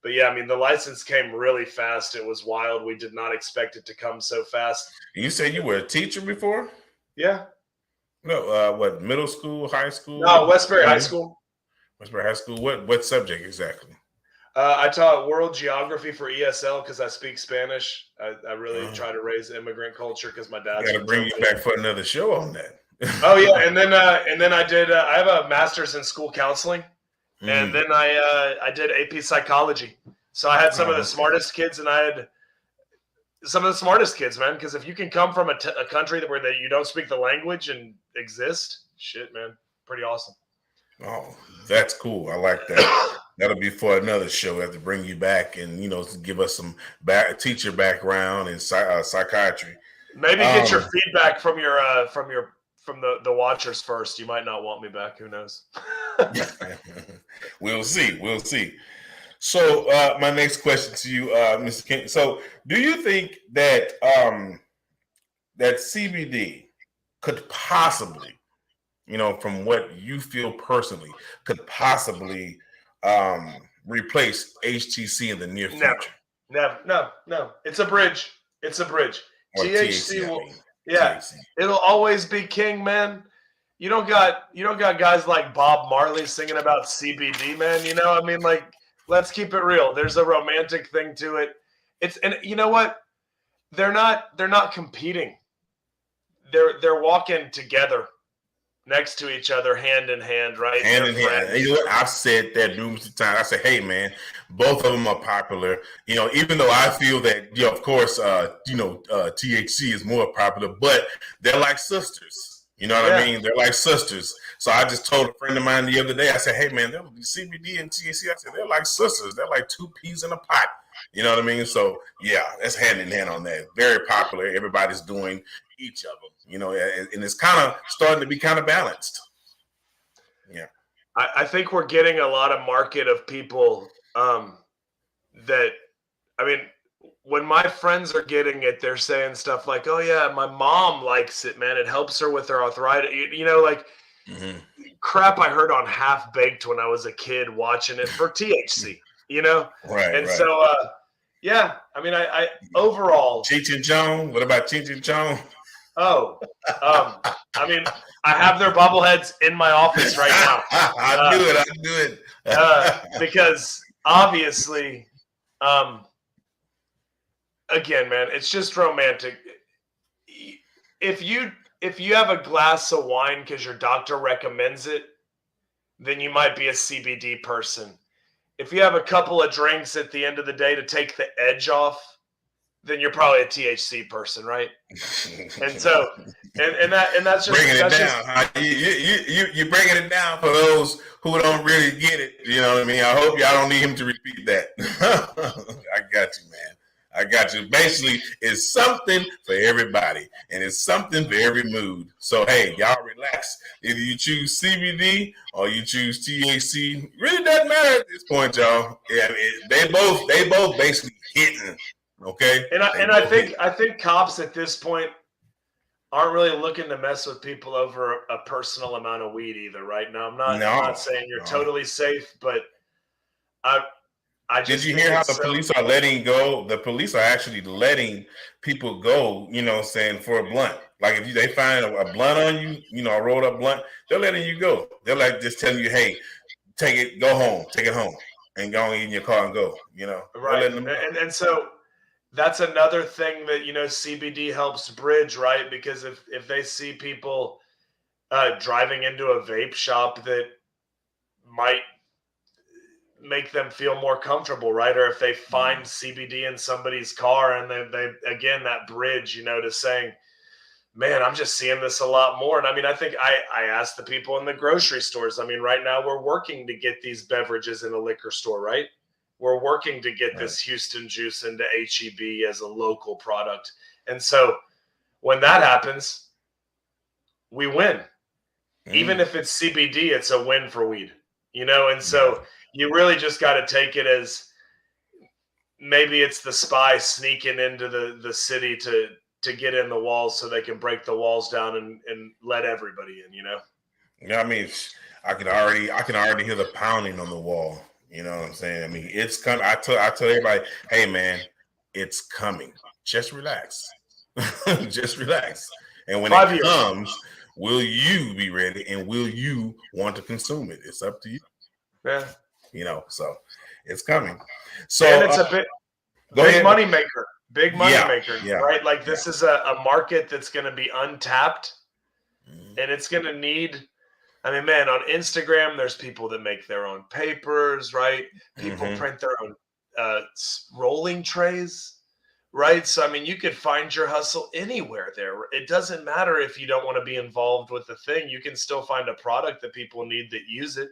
But yeah, the license came really fast. It was wild. We did not expect it to come so fast. You said you were a teacher before? Yeah. No, what, middle school, high school? No, Westbury High School. Westbury High School. What subject exactly? I taught world geography for ESL because I speak Spanish. I really try to raise immigrant culture because my dad's. Got to bring you back for another show on that. Oh yeah, and then I did. I have a master's in school counseling, and then I did AP psychology. So I had some of the smartest kids, and I had some of the smartest kids, man. Because if you can come from a country where you don't speak the language and exist, shit, man, pretty awesome. Oh, that's cool. I like that. That'll be for another show. I have to bring you back and give us some teacher background in psychiatry. Maybe get your feedback from the watchers first. You might not want me back. Who knows? We'll see. So my next question to you, Mr. King. So do you think that that CBD could possibly, from what you feel personally, could possibly replace HTC in the near future. No. It's a bridge. It's a bridge. Or THC will, yeah, THC. it'll always be king, man. You don't got guys like Bob Marley singing about CBD, man. You know, I mean, like, let's keep it real. There's a romantic thing to it. And you know what? They're not competing. They're walking together next to each other, hand in hand, right? Hand in hand. You know what? I've said that numerous times. I said, hey, man, both of them are popular. You know, even though I feel that, you know, of course, THC is more popular, but they're like sisters. You know what I mean? They're like sisters. So I just told a friend of mine the other day, I said, hey, man, CBD and THC, I said, they're like sisters. They're like two peas in a pot. You know what I mean? So, yeah, that's hand in hand on that. Very popular. Everybody's doing each of them, you know, and it's kind of starting to be kind of balanced. Yeah. I think we're getting a lot of market of people that, I mean, when my friends are getting it, they're saying stuff like, oh, yeah, my mom likes it, man. It helps her with her arthritis. You know, like crap I heard on Half Baked when I was a kid watching it for THC, you know? Right. And so, yeah, I mean, I overall. Cheech and Chong? What about Cheech and Chong? Oh, I mean, I have their bobbleheads in my office right now. I do it. Because obviously, again, man, it's just romantic. If you have a glass of wine because your doctor recommends it, then you might be a CBD person. If you have a couple of drinks at the end of the day to take the edge off, then you're probably a THC person, right? And so, and that's just bringing that's it down. You're bringing it down for those who don't really get it. You know what I mean? I hope y'all don't need him to repeat that. I got you, man. I got you. Basically, it's something for everybody, and it's something for every mood. So, hey, y'all relax. Either you choose CBD or you choose THC, really doesn't matter at this point, y'all. Yeah, they both basically hitting. Okay, and I think cops at this point aren't really looking to mess with people over a personal amount of weed either, right? Now, I'm not saying you're totally safe, but I just did you hear how the police are letting go? The police are actually letting people go, you know, saying for a blunt. Like if they find a blunt on you, you know, a rolled up blunt, they're letting you go. They're like just telling you, hey, take it home, and go in your car and go. You know, right? And so that's another thing that, you know, CBD helps bridge, right? Because if they see people driving into a vape shop that might make them feel more comfortable, right? Or if they find CBD in somebody's car and they again, that bridge, you know, to saying, man, I'm just seeing this a lot more. And I mean, I think I asked the people in the grocery stores. I mean, right now we're working to get these beverages in a liquor store, right? We're working to get this Houston juice into HEB as a local product. And so when that happens, we win. Even if it's CBD, it's a win for weed, you know? And so you really just got to take it as maybe it's the spy sneaking into the city to get in the walls so they can break the walls down and let everybody in, you know? Yeah, I mean, I can already hear the pounding on the wall. You know what I'm saying? I mean, it's coming. I tell everybody, hey man, it's coming. Just relax. Just relax. And when it comes, will you be ready and will you want to consume it? It's up to you. Yeah. You know, so it's coming. So and it's a big money maker. Big money maker, right? Like this is a market that's going to be untapped and it's going to need, I mean, man, on Instagram, there's people that make their own papers, right? People print their own rolling trays, right? So, I mean, you could find your hustle anywhere there. It doesn't matter if you don't want to be involved with the thing. You can still find a product that people need that use it,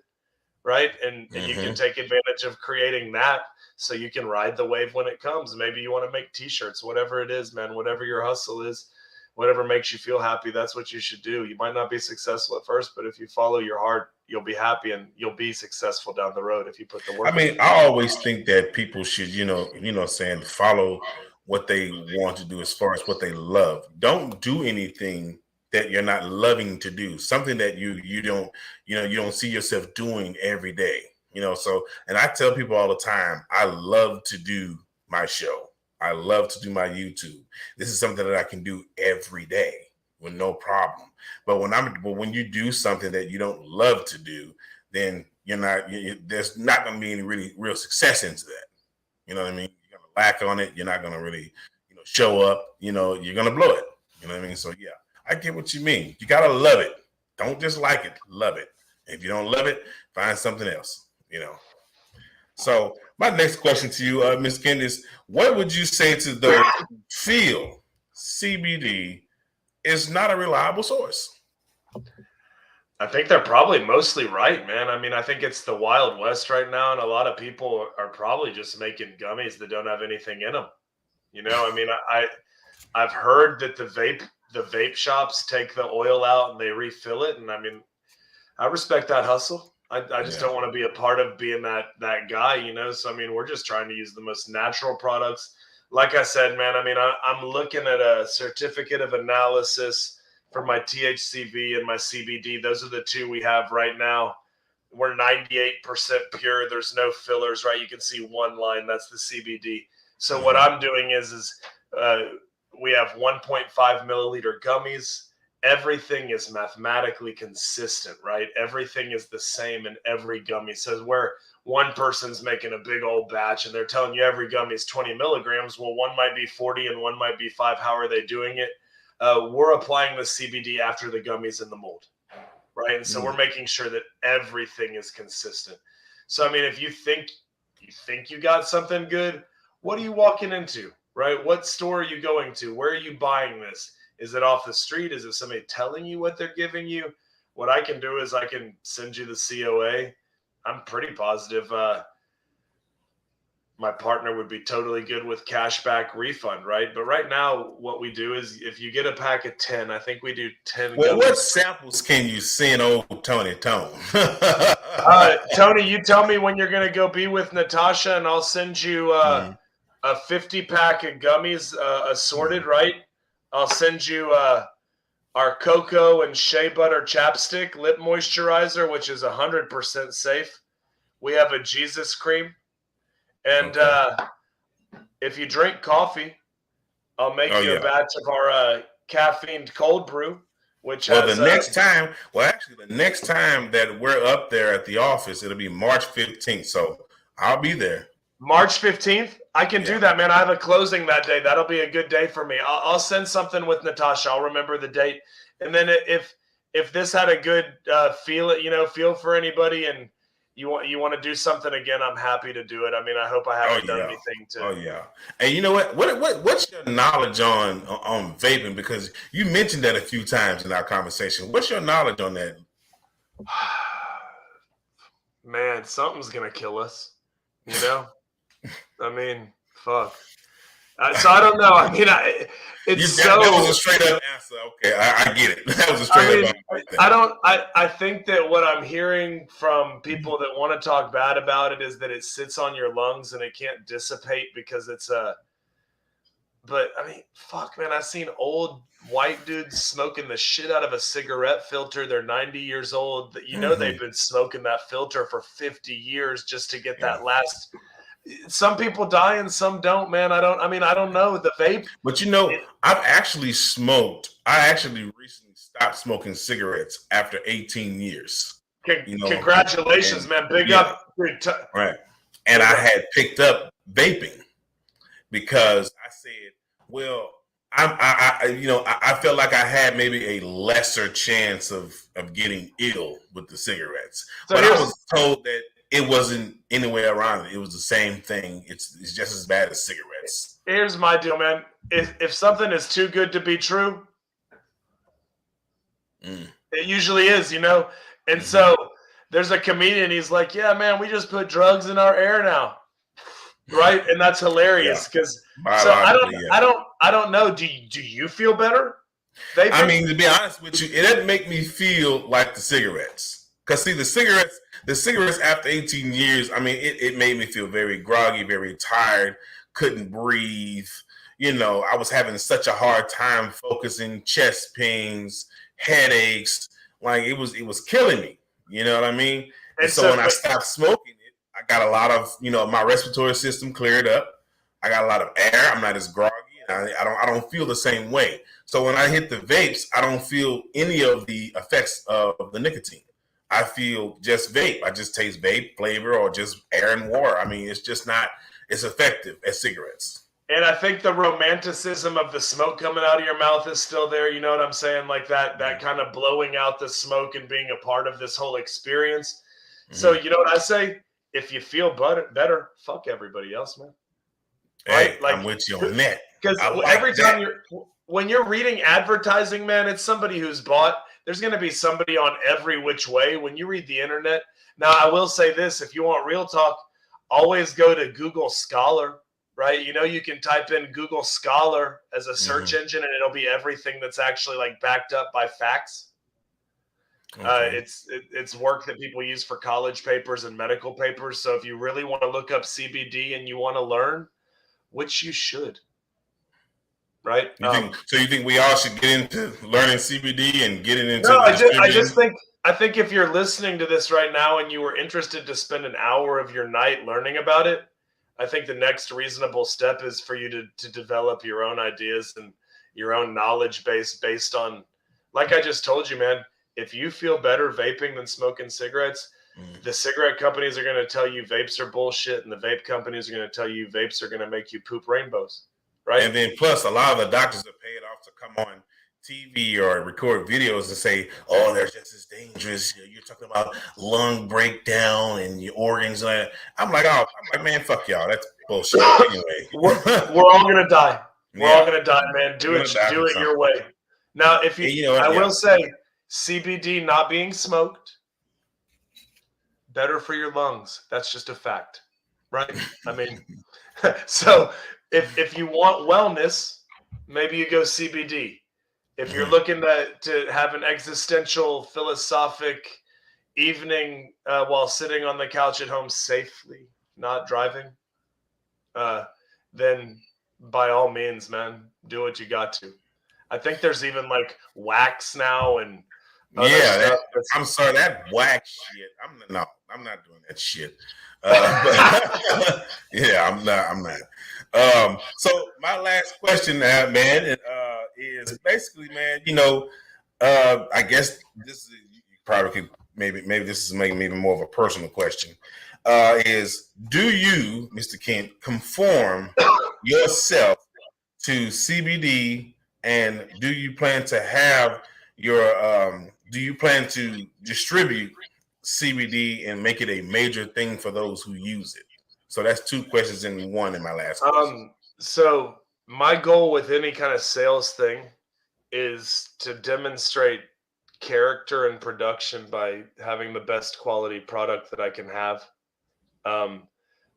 right? And you can take advantage of creating that so you can ride the wave when it comes. Maybe you want to make t-shirts, whatever it is, man, whatever your hustle is. Whatever makes you feel happy, that's what you should do. You might not be successful at first, but if you follow your heart, you'll be happy and you'll be successful down the road if you put the work. I mean, I always think that people should, saying follow what they want to do as far as what they love. Don't do anything that you're not loving to do. Something that you don't see yourself doing every day. So, and I tell people all the time, I love to do my show. I love to do my YouTube. This is something that I can do every day with no problem. But when you do something that you don't love to do, then there's not going to be any really real success into that. You know what I mean? You're going to lack on it. You're not going to really, show up. You're going to blow it. You know what I mean? So yeah, I get what you mean. You got to love it. Don't just like it. Love it. If you don't love it, find something else. So my next question to you, Ms. Kent, is what would you say to those who feel CBD is not a reliable source? I think they're probably mostly right, man. I mean, I think it's the Wild West right now, and a lot of people are probably just making gummies that don't have anything in them. I mean, I've heard that the vape shops take the oil out and they refill it, and I mean, I respect that hustle. I just don't want to be a part of being that guy, So I mean, we're just trying to use the most natural products. Like I said, man, I mean, I'm looking at a certificate of analysis for my THCV and my CBD. Those are the two we have right now. We're 98% pure. There's no fillers, right? You can see one line. That's the CBD. So what I'm doing is we have 1.5 milliliter gummies. Everything is mathematically consistent, right? Everything is the same in every gummy. So where one person's making a big old batch and they're telling you every gummy is 20 milligrams, well, one might be 40 and one might be 5. How are they doing it? We're applying the CBD after the gummies in the mold, right? And so we're making sure that everything is consistent. So, I mean, if you think you got something good, what are you walking into, right? What store are you going to? Where are you buying this? Is it off the street? Is it somebody telling you what they're giving you? What I can do is I can send you the COA. I'm pretty positive my partner would be totally good with cashback refund, right? But right now, what we do is if you get a pack of 10, I think we do 10. Well, what samples can you send old Tony Tone? Tony, you tell me when you're going to go be with Natasha, and I'll send you a 50 pack of gummies assorted, right? I'll send you our cocoa and shea butter chapstick lip moisturizer, which is 100% safe. We have a Jesus cream. And if you drink coffee, I'll make you a batch of our caffeined cold brew, which has... the next time that we're up there at the office, it'll be March 15th. So I'll be there. March 15th? I can do that, man. I have a closing that day. That'll be a good day for me. I'll send something with Natasha. I'll remember the date. And then if this had a good feel for anybody, and you want to do something again, I'm happy to do it. I mean, I hope I haven't done anything to. Oh yeah. And you know what? What's your knowledge on vaping? Because you mentioned that a few times in our conversation. What's your knowledge on that? Man, something's gonna kill us. I mean, fuck. So I don't know. I mean, that was a straight up answer. Okay, I get it. That was a straight up answer. I think that what I'm hearing from people that want to talk bad about it is that it sits on your lungs and it can't dissipate because it's but I mean, fuck, man, I've seen old white dudes smoking the shit out of a cigarette filter. They're 90 years old. They've been smoking that filter for 50 years just to get that last. Some people die and some don't, man. I don't know the vape. But I've actually smoked. I actually recently stopped smoking cigarettes after 18 years. Congratulations, man. Big up. Right. And I had picked up vaping because I said, well, I felt like I had maybe a lesser chance of getting ill with the cigarettes. But I was told that it wasn't anywhere around it. It was the same thing. It's just as bad as cigarettes. Here's my deal, man. If something is too good to be true, it usually is, And so there's a comedian. He's like, "Yeah, man, we just put drugs in our air now." Right, and that's hilarious because I don't know. Do you feel better? I mean, to be honest with you, it doesn't make me feel like the cigarettes. Because see, the cigarettes after 18 years, I mean, it made me feel very groggy, very tired, couldn't breathe. I was having such a hard time focusing, chest pains, headaches. Like it was killing me. You know what I mean? And so when I stopped smoking it, I got a lot of, my respiratory system cleared up. I got a lot of air. I'm not as groggy. I don't feel the same way. So when I hit the vapes, I don't feel any of the effects of the nicotine. I feel just vape. I just taste vape flavor or just air and water. I mean, it's just not as effective as cigarettes. And I think the romanticism of the smoke coming out of your mouth is still there. You know what I'm saying? Like that kind of blowing out the smoke and being a part of this whole experience. Mm-hmm. So you know what I say? If you feel better, fuck everybody else, man. Hey, right? Like, I'm with you on that. Because every time when you're reading advertising, man, it's somebody who's bought. There's going to be somebody on every which way. When you read the internet, now I will say this: if you want real talk, always go to Google Scholar. Right, you can type in Google Scholar as a search engine, and it'll be everything that's actually like backed up by facts. Okay. It's work that people use for college papers and medical papers. So if you really want to look up CBD and you want to learn, which you should, right? You think we all should get into learning CBD and getting into? No, I think if you're listening to this right now and you were interested to spend an hour of your night learning about it, I think the next reasonable step is for you to develop your own ideas and your own knowledge base based on, like I just told you, man, if you feel better vaping than smoking cigarettes, the cigarette companies are going to tell you vapes are bullshit, and the vape companies are going to tell you vapes are going to make you poop rainbows, right? And then plus a lot of the doctors are paid off to come on TV or record videos and say, oh, they're just as dangerous. You're talking about lung breakdown and your organs. I'm like, man, fuck y'all. That's bullshit. Anyway, we're all gonna die. We're all gonna die, man. Do it your way. Now, if I will say, CBD not being smoked, better for your lungs. That's just a fact, right? I mean, so if you want wellness, maybe you go CBD. If you're looking to have an existential, philosophic evening while sitting on the couch at home safely, not driving, then by all means, man, do what you got to. I think there's even like wax now and I'm sorry, that wax shit. I'm not doing that shit. But yeah, I'm not. So my last question, man, is basically, man, I guess this is, you probably could maybe this is making even more of a personal question. Is do you, Mr. Kent, conform yourself to CBD, and do you plan to have do you plan to distribute CBD and make it a major thing for those who use it? So that's two questions in one in my last question. So my goal with any kind of sales thing is to demonstrate character and production by having the best quality product that I can have.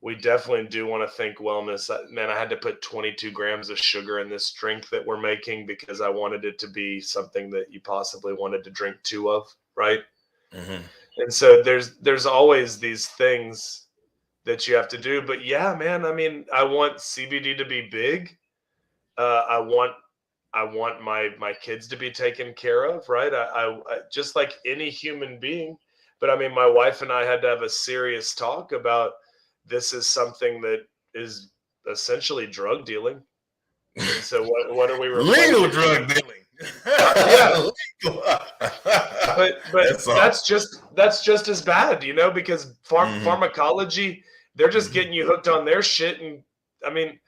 We definitely do want to think wellness. Man, I had to put 22 grams of sugar in this drink that we're making because I wanted it to be something that you possibly wanted to drink two of, right? Mm-hmm. And so there's always these things that you have to do. But yeah, man, I mean, I want CBD to be big. I want my kids to be taken care of, right? I just like any human being. But I mean, my wife and I had to have a serious talk about this is something that is essentially drug dealing. And so what are we legal drug dealing? Yeah. but that's just as bad, because pharmacology, they're just getting you hooked on their shit. And I mean,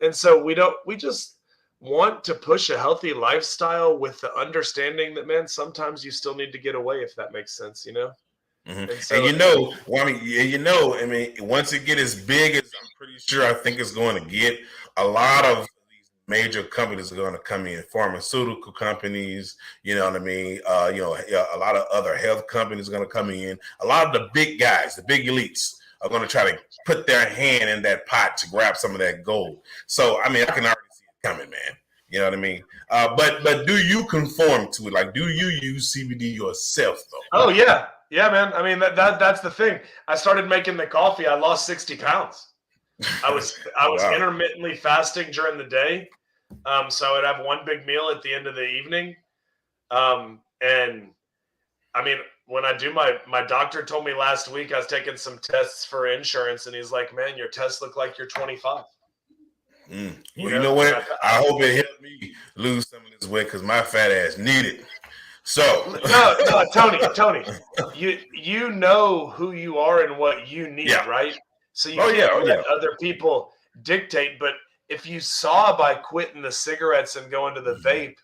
and so we just want to push a healthy lifestyle with the understanding that, man, sometimes you still need to get away, if that makes sense, Mm-hmm. And so, I mean, once it get as big as I'm pretty sure I think it's going to get, a lot of these major companies are going to come in, pharmaceutical companies, you know what I mean? A lot of other health companies are going to come in. A lot of the big guys, the big elites, are going to try to put their hand in that pot to grab some of that gold. So, I mean, I can already see it coming, man. You know what I mean? But do you conform to it? Like, do you use CBD yourself, though? Oh, yeah. Yeah, man. I mean, that's the thing. I started making the coffee. I lost 60 pounds. I was wow. Intermittently fasting during the day. So I would have one big meal at the end of the evening. And I mean, when I do my doctor told me last week I was taking some tests for insurance, and he's like, "Man, your tests look like you're 25." Well, you know what? I hope it helped me lose some of this weight because my fat ass need it. So no, Tony, you know who you are and what you need, right? So you can't let other people dictate. But if you saw by quitting the cigarettes and going to the vape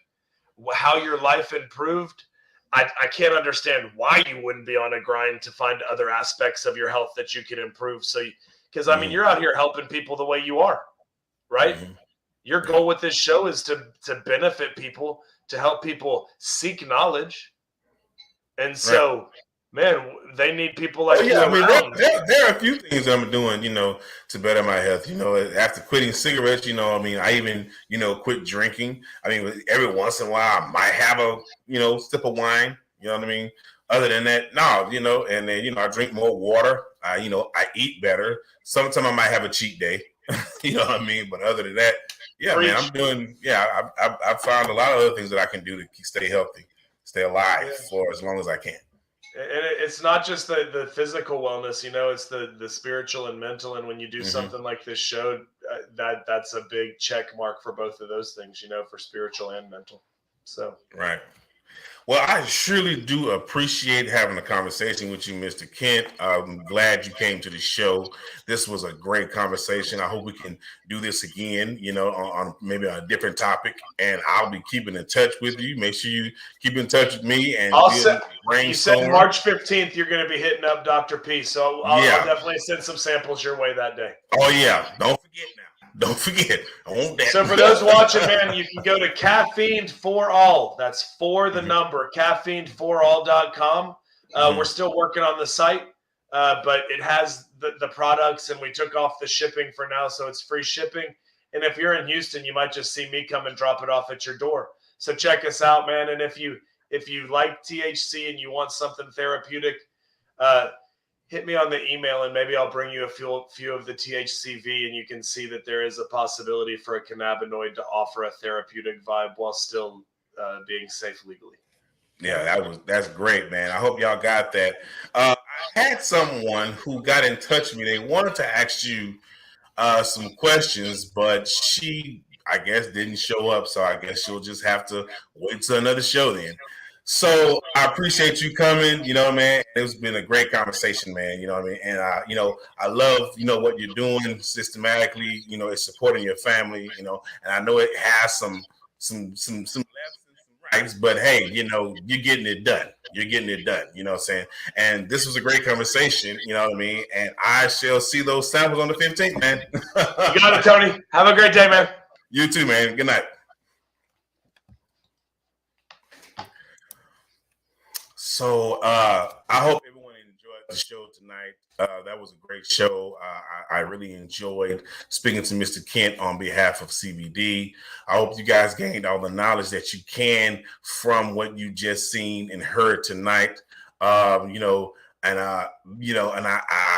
how your life improved, I can't understand why you wouldn't be on a grind to find other aspects of your health that you can improve. So, because I mean, you're out here helping people the way you are, right? Your goal with this show is to benefit people, to help people seek knowledge. And so, man, they need people like you I mean, around. there are a few things I'm doing, to better my health. After quitting cigarettes, I mean, I even, quit drinking. I mean, every once in a while, I might have a, sip of wine. You know what I mean? Other than that, no, and then, I drink more water. I eat better. Sometimes I might have a cheat day. You know what I mean? But other than that, man, I'm doing, I've found a lot of other things that I can do to stay healthy, stay alive for as long as I can. And it's not just the physical wellness, it's the spiritual and mental. And when you do something like this show, that's a big check mark for both of those things, for spiritual and mental. So right. Well, I surely do appreciate having a conversation with you, Mr. Kent. I'm glad you came to the show. This was a great conversation. I hope we can do this again, on maybe a different topic. And I'll be keeping in touch with you. Make sure you keep in touch with me. And you said March 15th, you're going to be hitting up Dr. P. So I'll definitely send some samples your way that day. Oh, yeah. Don't forget now. Don't forget. So for those watching, man, you can go to Caffeined for All. That's for the number, caffeinedforall.com. We're still working on the site, but it has the products, and we took off the shipping for now, so it's free shipping. And if you're in Houston, you might just see me come and drop it off at your door. So check us out, man. And if you like THC and you want something therapeutic, hit me on the email, and maybe I'll bring you a few of the THCV, and you can see that there is a possibility for a cannabinoid to offer a therapeutic vibe while still being safe legally. Yeah, that's great, man. I hope y'all got that. I had someone who got in touch with me. They wanted to ask you some questions, but she, I guess, didn't show up. So I guess she'll just have to wait till another show then. So I appreciate you coming, man. It's been a great conversation, man. You know what I mean? And I love, what you're doing systematically, it's supporting your family, and I know it has some lefts and some rights, but hey, you're getting it done. You're getting it done, you know what I'm saying? And this was a great conversation, you know what I mean? And I shall see those samples on the 15th, man. You got it, Tony. Have a great day, man. You too, man. Good night. So I hope everyone enjoyed the show tonight. That was a great show. I really enjoyed speaking to Mr. Kent on behalf of C.B.D. I hope you guys gained all the knowledge that you can from what you just seen and heard tonight. And I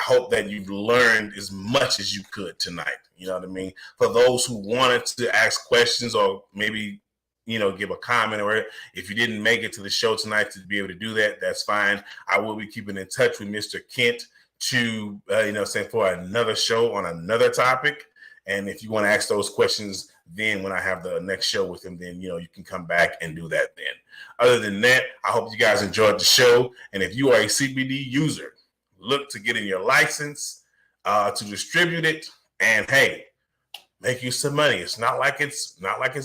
hope that you've learned as much as you could tonight. You know what I mean? For those who wanted to ask questions or maybe give a comment, or if you didn't make it to the show tonight to be able to do that, that's fine. I will be keeping in touch with Mr. Kent to, for another show on another topic. And if you want to ask those questions, then when I have the next show with him, then, you can come back and do that then. Other than that, I hope you guys enjoyed the show. And if you are a CBD user, look to get in your license to distribute it. And hey, make you some money. It's not like it's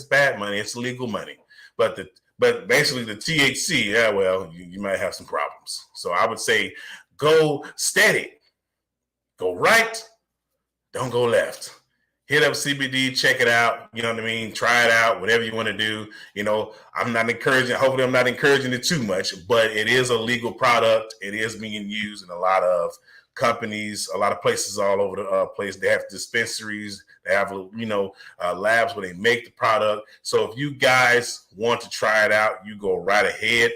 bad money. It's legal money. But basically the THC, you might have some problems. So I would say go steady, go right, don't go left. Hit up CBD, check it out. You know what I mean? Try it out, whatever you want to do. I'm not encouraging, hopefully I'm not encouraging it too much, but it is a legal product. It is being used in a lot of companies, a lot of places all over the place. They have dispensaries, they have labs where they make the product. So if you guys want to try it out, you go right ahead,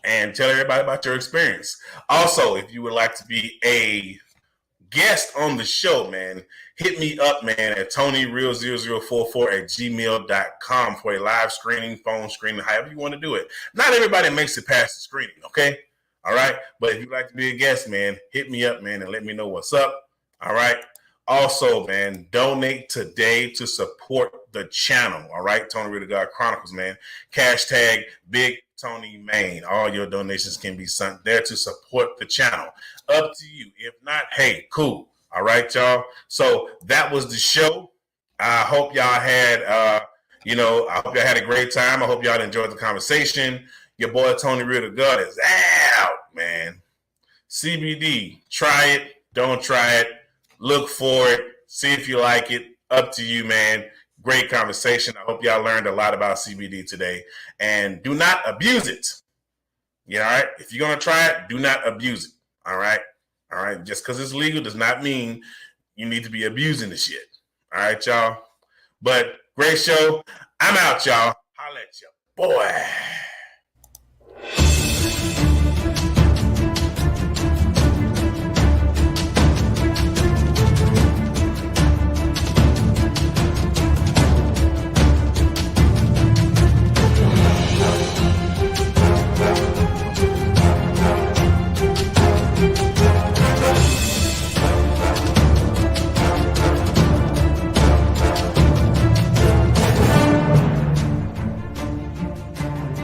and tell everybody about your experience. Also, if you would like to be a guest on the show, man, hit me up, man, at TonyReal0044@gmail.com for a live screening, phone screening, however you want to do it. Not everybody makes it past the screening, okay? All right? But if you'd like to be a guest, man, hit me up, man, and let me know what's up. All right? Also, man, donate today to support the channel. All right? Tony Real the God Chronicles, man. Hashtag Big Tony Main. All your donations can be sent there to support the channel. Up to you. If not, hey, cool. All right, y'all. So that was the show. I hope y'all had, I hope y'all had a great time. I hope y'all enjoyed the conversation. Your boy Tony Real the God is out, man. CBD. Try it. Don't try it. Look for it. See if you like it. Up to you, man. Great conversation. I hope y'all learned a lot about CBD today. And do not abuse it. Yeah, all right? If you're going to try it, do not abuse it. All right? All right? Just because it's legal does not mean you need to be abusing the shit. All right, y'all? But great show. I'm out, y'all. Holla at you. Boy.